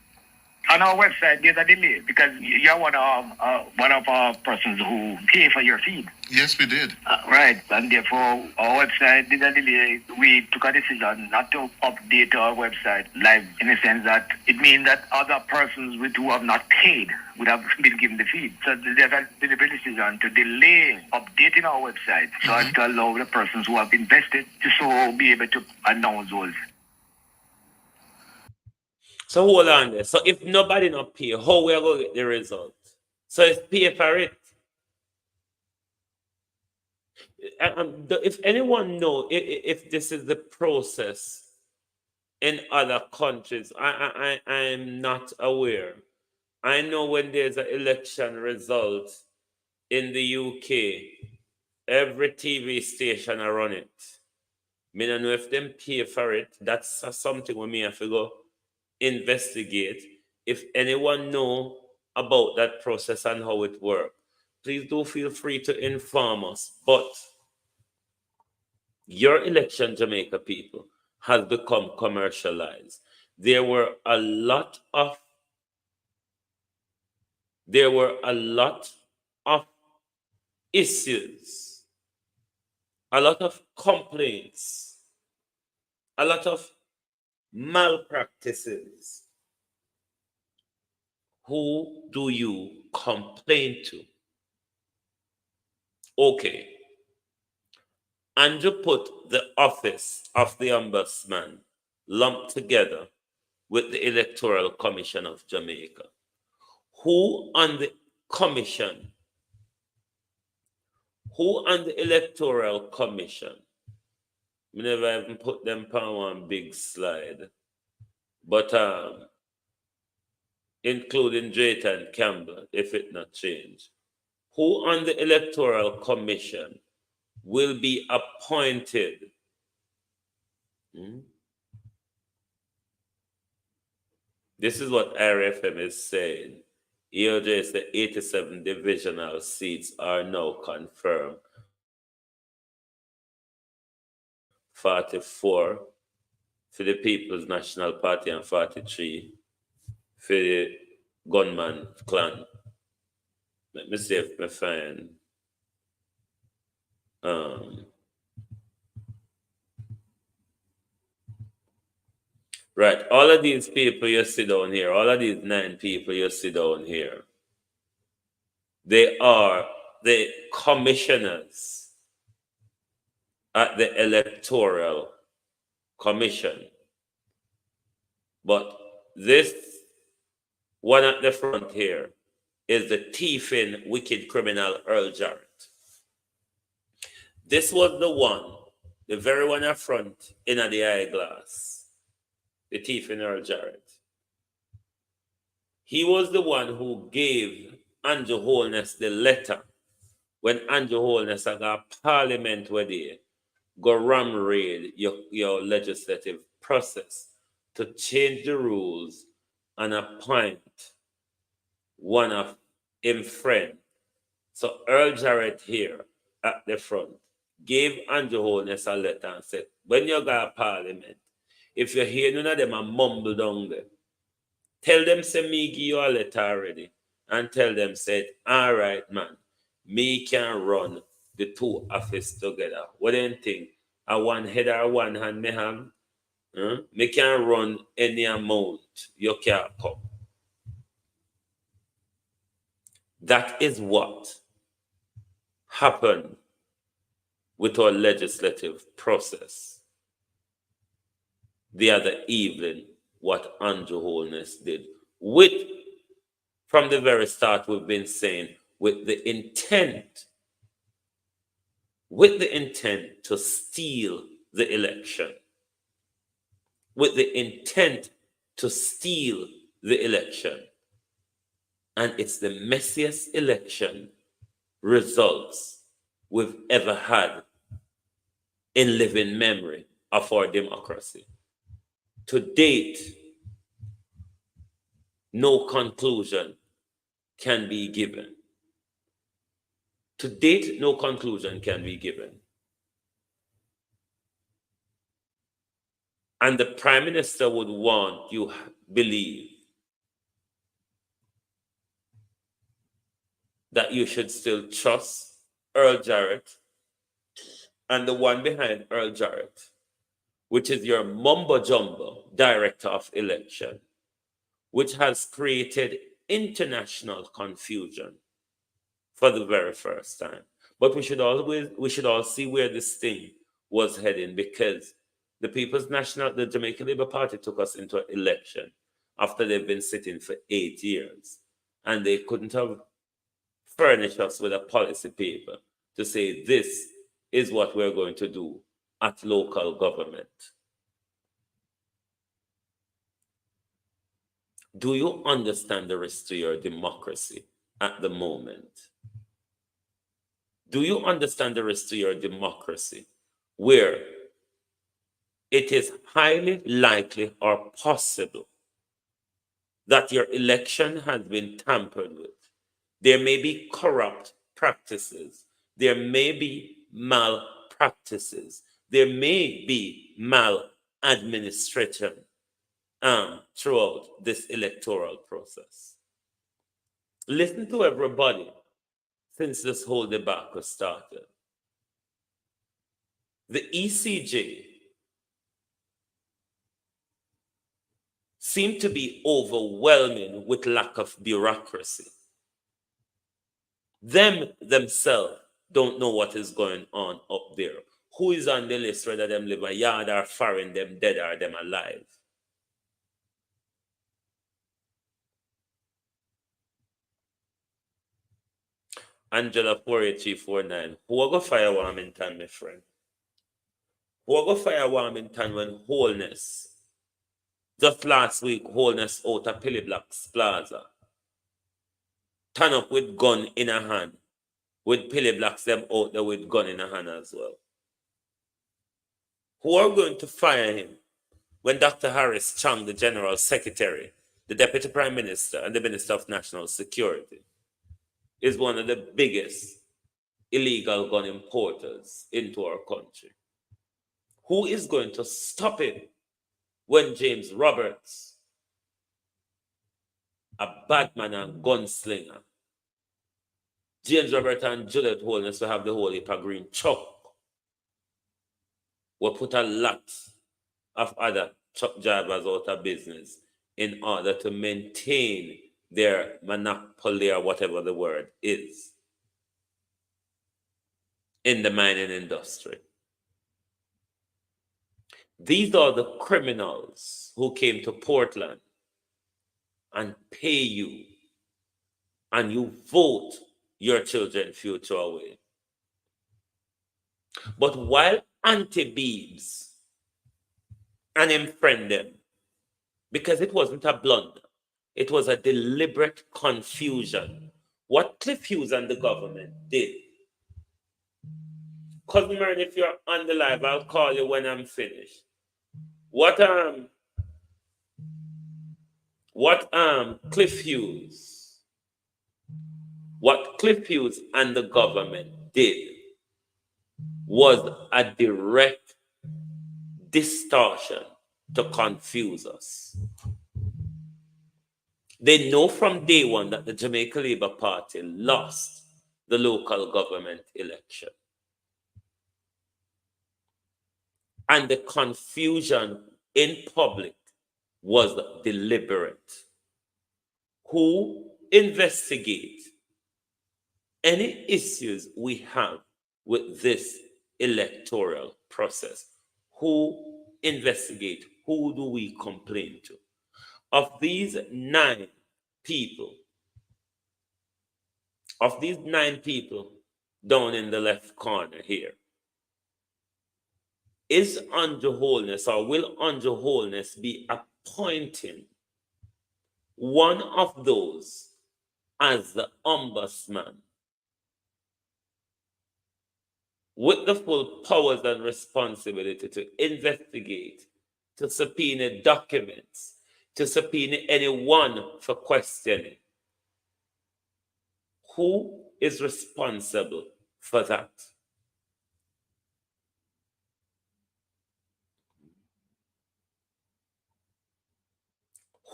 On our website, there's a delay because you're one of our persons who pay for your feed. Yes, we did. Right, and therefore our website did a delay. We took a decision not to update our website live in the sense that it means that other persons who have not paid would have been given the feed. So there's a deliberate decision to delay updating our website so as to allow the persons who have invested to so be able to announce those. So hold on there. So if nobody not pay, how we are going to get the result? So it's pay for it. If anyone know if this is the process in other countries, I'm not aware. I know when there's an election result in the UK, every TV station I run it. Me don't know if them pay for it. That's something we may have to go investigate. If anyone know about that process and how it works, please do feel free to inform us. But your election, Jamaica people, has become commercialized. There were a lot of issues, a lot of complaints, a lot of malpractices. Who do you complain to? Okay. Andrew put the office of the ombudsman lumped together with the Electoral Commission of Jamaica. Who on the commission? Who on the Electoral Commission? We never even put them on one big slide. But including Drayton and Campbell, if it not change. Who on the Electoral Commission will be appointed? This is what RFM is saying. EOJ said 87 divisional seats are now confirmed. 44 for the People's National Party and 43 for the gunman clan. Let me see if I find right, all of these people you see down here, all of these 9 people you see down here, they are the commissioners at the Electoral Commission. But this one at the front here is the thieving, wicked criminal Earl Jarrett. This was the one, the very one up front in the eyeglass, the thieving Earl Jarrett. He was the one who gave Andrew Holness the letter when Andrew Holness got Parliament where they go ram raid your legislative process to change the rules and appoint one of him friend. So Earl Jarrett here at the front gave Andrew Holness a letter and said, when you go to Parliament, if you hear none of them a mumble down there, tell them say me give you a letter already and tell them said, all right man, me can run the 2 offices together. What do you think? A one head or one hand me have? Me can run any amount you can come. That is what happened with our legislative process the other evening, what Andrew Holness did. From the very start, we've been saying, with the intent to steal the election. With the intent to steal the election. And it's the messiest election results we've ever had in living memory of our democracy. To date, no conclusion can be given. To date, no conclusion can be given. And the Prime Minister would want you believe that you should still trust Earl Jarrett and the one behind Earl Jarrett, which is your mumbo jumbo director of election, which has created international confusion for the very first time. But we should all see where this thing was heading, because the Jamaican Labour Party took us into an election after they've been sitting for 8 years, and they couldn't have furnished us with a policy paper to say this is what we're going to do at local government. Do you understand the risk to your democracy at the moment? Do you understand the risk to your democracy where it is highly likely or possible that your election has been tampered with? There may be corrupt practices. There may be malpractices. There may be maladministration throughout this electoral process. Listen to everybody since this whole debacle started. The ECJ seemed to be overwhelming with lack of bureaucracy. Themselves don't know what is going on up there. Who is on the list, whether them live a yard or foreign, them dead or them alive? Angela 48349. Who go fire Warmington, my friend? Who go fire Warmington when Wholeness? Just last week, Wholeness out of Pilly Blacks Plaza. Turn up with gun in a hand. With Pilly Blacks them out there with gun in a hand as well. Who are going to fire him when Dr. Harris Chang, the General Secretary, the Deputy Prime Minister, and the Minister of National Security, is one of the biggest illegal gun importers into our country? Who is going to stop him when James Roberts, a bad man and gunslinger, James Roberts and Juliet Holness will have the whole heap of green truck, will put a lot of other truck drivers out of business in order to maintain their monopoly, or whatever the word is, in the mining industry. These are the criminals who came to Portland and pay you, and you vote your children's future away. But while anti-Beebs and him friend them, because it wasn't a blunder, it was a deliberate confusion. What Cliff Hughes and the government did. Cousin Mern, if you're on the live, I'll call you when I'm finished. What Cliff Hughes and the government did was a direct distortion to confuse us. They know from day one that the Jamaica Labour Party lost the local government election. And the confusion in public was deliberate. Who investigate any issues we have with this electoral process? Who investigate? Who do we complain to? Of these 9 people down in the left corner here, is Andrew Holness, or will Andrew Holness be appointing one of those as the ombudsman with the full powers and responsibility to investigate, to subpoena documents, to subpoena anyone for questioning? Who is responsible for that?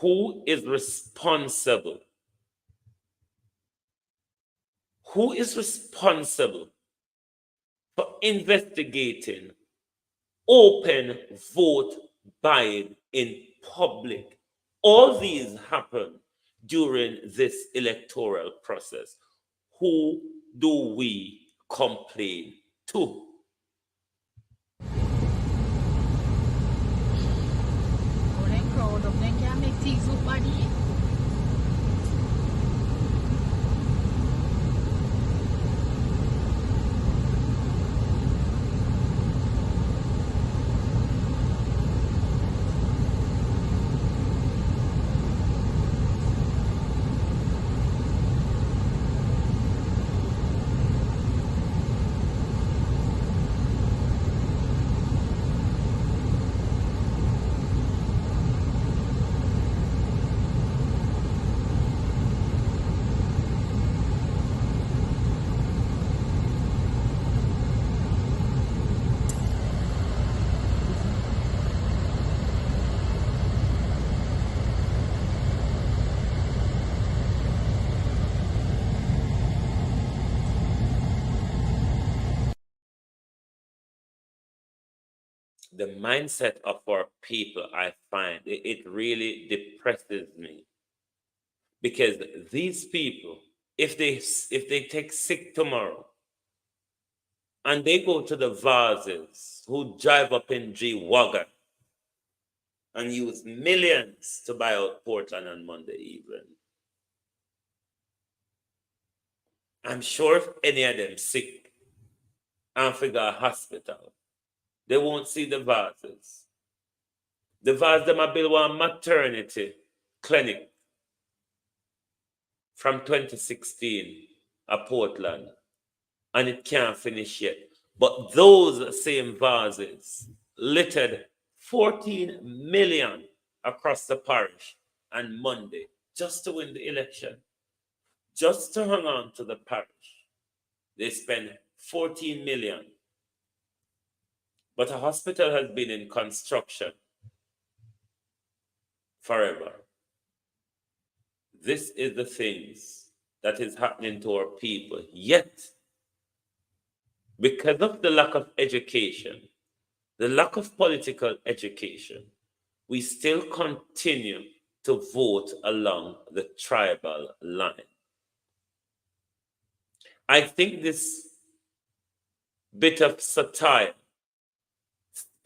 Who is responsible Who is responsible for investigating open vote buying in public? All these happen during this electoral process. Who do we complain to? The mindset of our people, I find it really depresses me, because these people, if they take sick tomorrow and they go to the vases who drive up in G-Wagon and use millions to buy out Portland on Monday evening, I'm sure if any of them sick and figure a hospital, they won't see the vases. The vase them a build one maternity clinic from 2016 at Portland, and it can't finish yet. But those same vases littered 14 million across the parish on Monday just to win the election, just to hang on to the parish. They spent 14 million. But a hospital has been in construction forever. This is the things that is happening to our people. Yet, because of the lack of education, the lack of political education, we still continue to vote along the tribal line. I think this bit of satire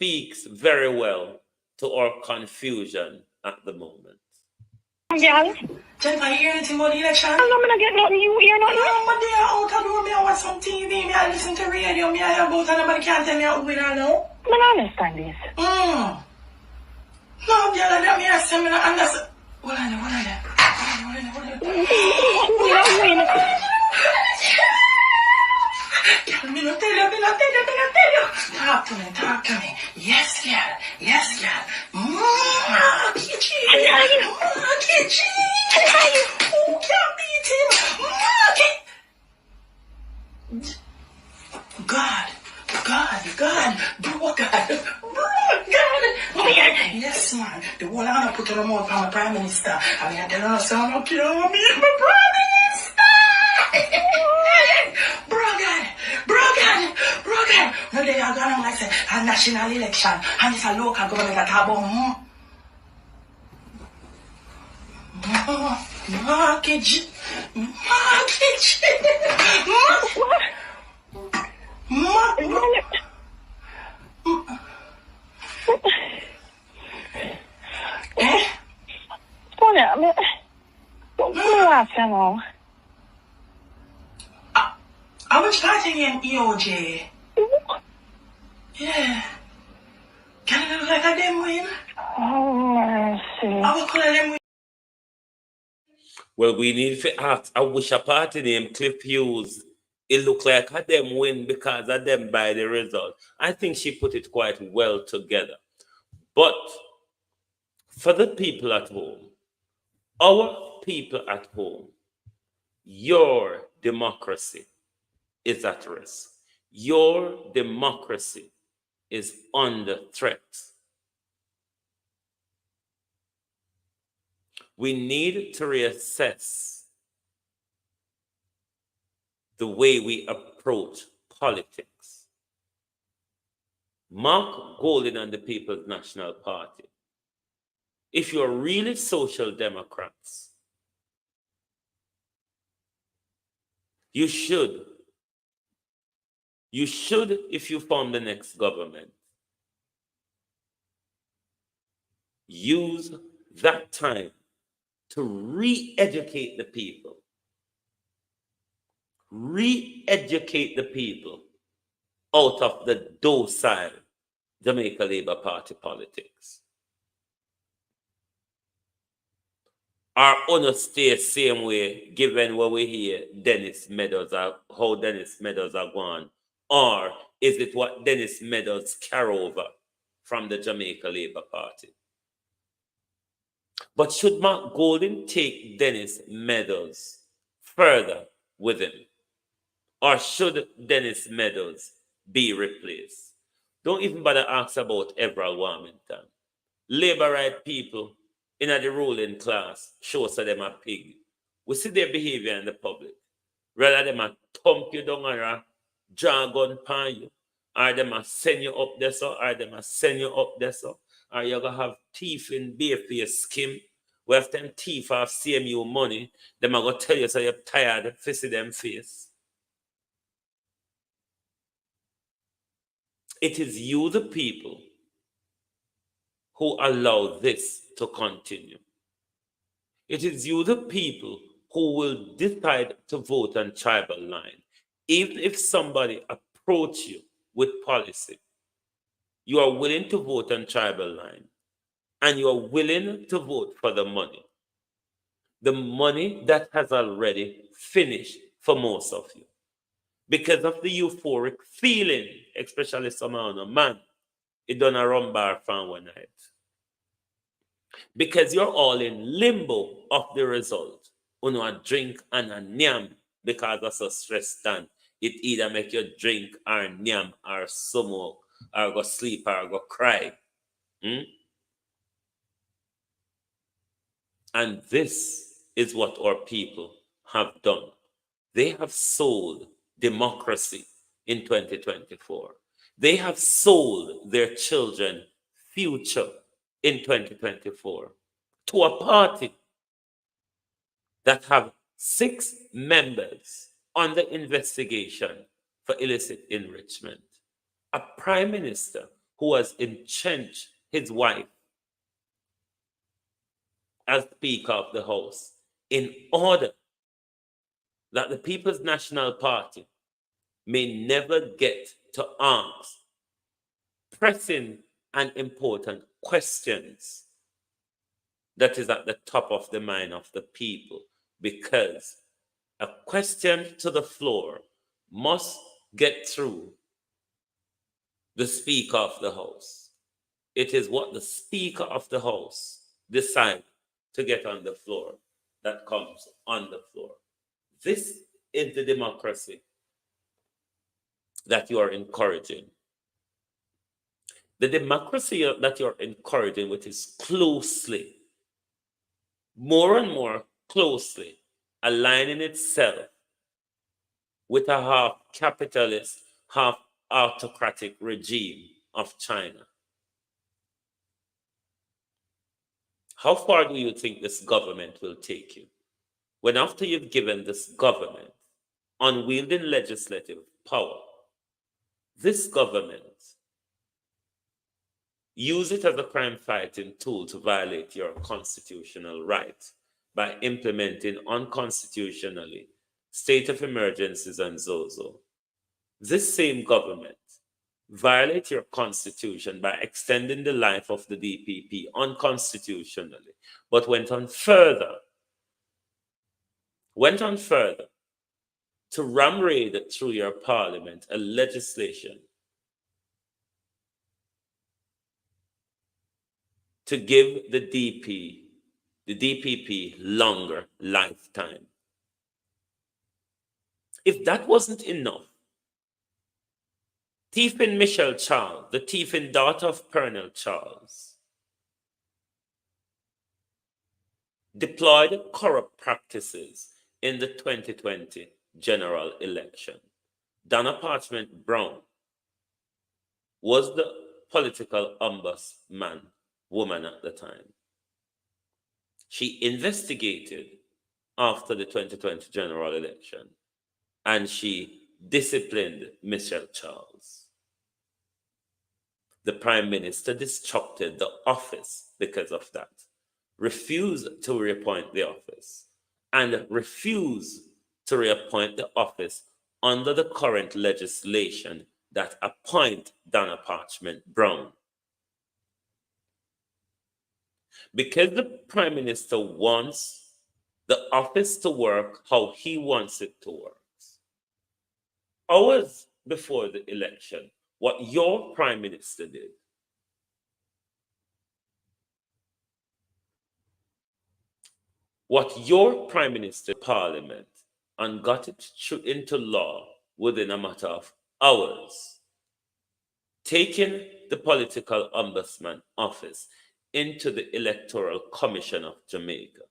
speaks very well to our confusion at the moment. Girl. Jennifer, you hear anything about the election? I'm not gonna get nothing. You hear nothing? No, but they are out of the room. I watch some TV. Me, I listen to radio. Me, I hear about, and nobody can tell me how we don't know. I don't understand this. No, girl, I don't me ask me not understand. What are they? Girl, me not tell you. Talk to me. Yes, girl. Kitchen. Who can beat him? God. Bro, God. Yes, man. The one I'm gonna put on the mouth from my prime minister. I mean, I tell her, so I'm not killing me, my prime minister. Bro, God. No, they are gonna like say a national election, and it's a local government that have mortgage. How much party in EOJ? Yeah. Can you look like a them win? Oh, mercy. I will call them win. Well, we need to ask, I wish a party name Cliff Hughes. It looked like a them win because of them by the result. I think she put it quite well together. But for the people at home, our people at home, your democracy is at risk. Your democracy is under threat. We need to reassess the way we approach politics. Mark Golding and the People's National Party, if you're really social democrats, you should, if you form the next government, use that time to re-educate the people. Re-educate the people out of the docile Jamaica Labour Party politics. Our honor stay same way given what we hear Dennis Meadows are, how Dennis Meadows are gone, or is it what Dennis Meadows carry over from the Jamaica Labour Party? But should Mark Golding take Dennis Meadows further with him? Or should Dennis Meadows be replaced? Don't even bother ask about Everald Warmington. Labour right people in the ruling class show so them a pig. We see their behavior in the public. Rather them a thump you down or draw gun pan you, or them a send you up there so, or them a send you up there so, or you're gonna have thief in Bayface scheme. We have them thief have CMU money, them are gonna tell you so you're tired to see them face. It is you, the people, who allow this to continue. It is you, the people, who will decide to vote on tribal line. Even if somebody approach you with policy, you are willing to vote on tribal line, and you are willing to vote for the money. The money that has already finished for most of you. Because of the euphoric feeling, especially some of the man, it done a rum bar from one night. Because you're all in limbo of the result. You a drink and a nyam because of so stress done. It either make you drink or nyam or smoke or go sleep or go cry. And this is what our people have done. They have sold democracy in 2024. They have sold their children's future in 2024 to a party that have 6 members under investigation for illicit enrichment. A prime minister who has entrenched his wife as Speaker of the House in order that the People's National Party may never get to ask pressing and important questions that is at the top of the mind of the people, because a question to the floor must get through the Speaker of the House. It is what the Speaker of the House decides to get on the floor that comes on the floor. This is the democracy that you are encouraging. The democracy that you're encouraging, which is closely, more and more closely aligning itself with a half capitalist, half autocratic regime of China. How far do you think this government will take you? When after you've given this government unwielding legislative power, this government use it as a crime-fighting tool to violate your constitutional rights by implementing unconstitutionally state of emergencies and ZOZO. This same government violate your constitution by extending the life of the DPP unconstitutionally, but went on further to ram raid through your parliament a legislation to give the DPP longer lifetime. If that wasn't enough, thieving Michelle Charles, the thieving daughter of Colonel Charles, deployed corrupt practices in the 2020 general election. Donna Parchment Brown was the political ombudsman woman at the time. She investigated after the 2020 general election and she disciplined Michelle Charles. The Prime Minister disrupted the office because of that, refused to reappoint the office, and refused to reappoint the office under the current legislation that appoint Donna Parchment Brown. Because the Prime Minister wants the office to work how he wants it to work. Hours before the election, what your Prime Minister did Parliament and got it into law within a matter of hours, taking the political ombudsman office into the Electoral Commission of Jamaica.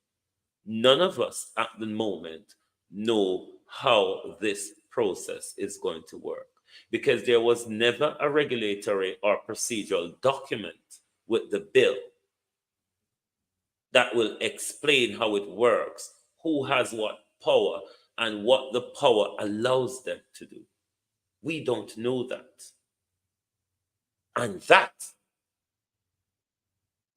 None of us at the moment know how this process is going to work because there was never a regulatory or procedural document with the bill that will explain how it works, who has what power, and what the power allows them to do. We don't know that. And that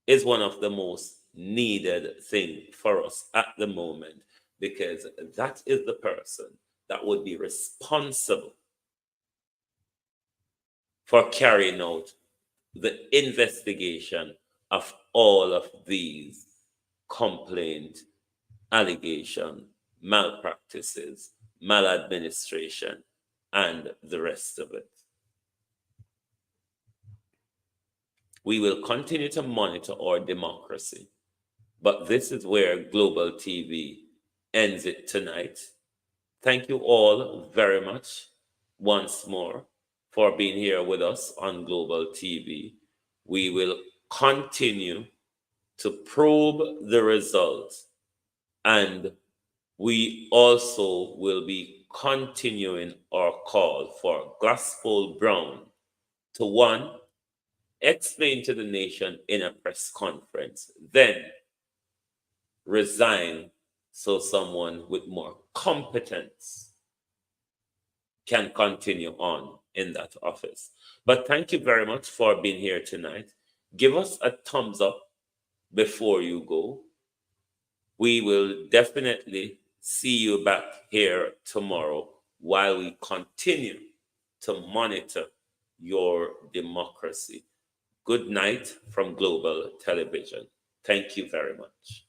is one of the most needed things for us at the moment, because that is the person that would be responsible for carrying out the investigation of all of these complaint, allegation, malpractices, maladministration, and the rest of it. We will continue to monitor our democracy, but this is where Global TV ends it tonight. Thank you all very much once more for being here with us on Global TV. We will continue to probe the results, and we also will be continuing our call for Gospel Brown to, one, explain to the nation in a press conference, then resign so someone with more competence can continue on in that office. But thank you very much for being here tonight. Give us a thumbs up before you go. We will definitely see you back here tomorrow while we continue to monitor your democracy. Good night from Global Television. Thank you very much.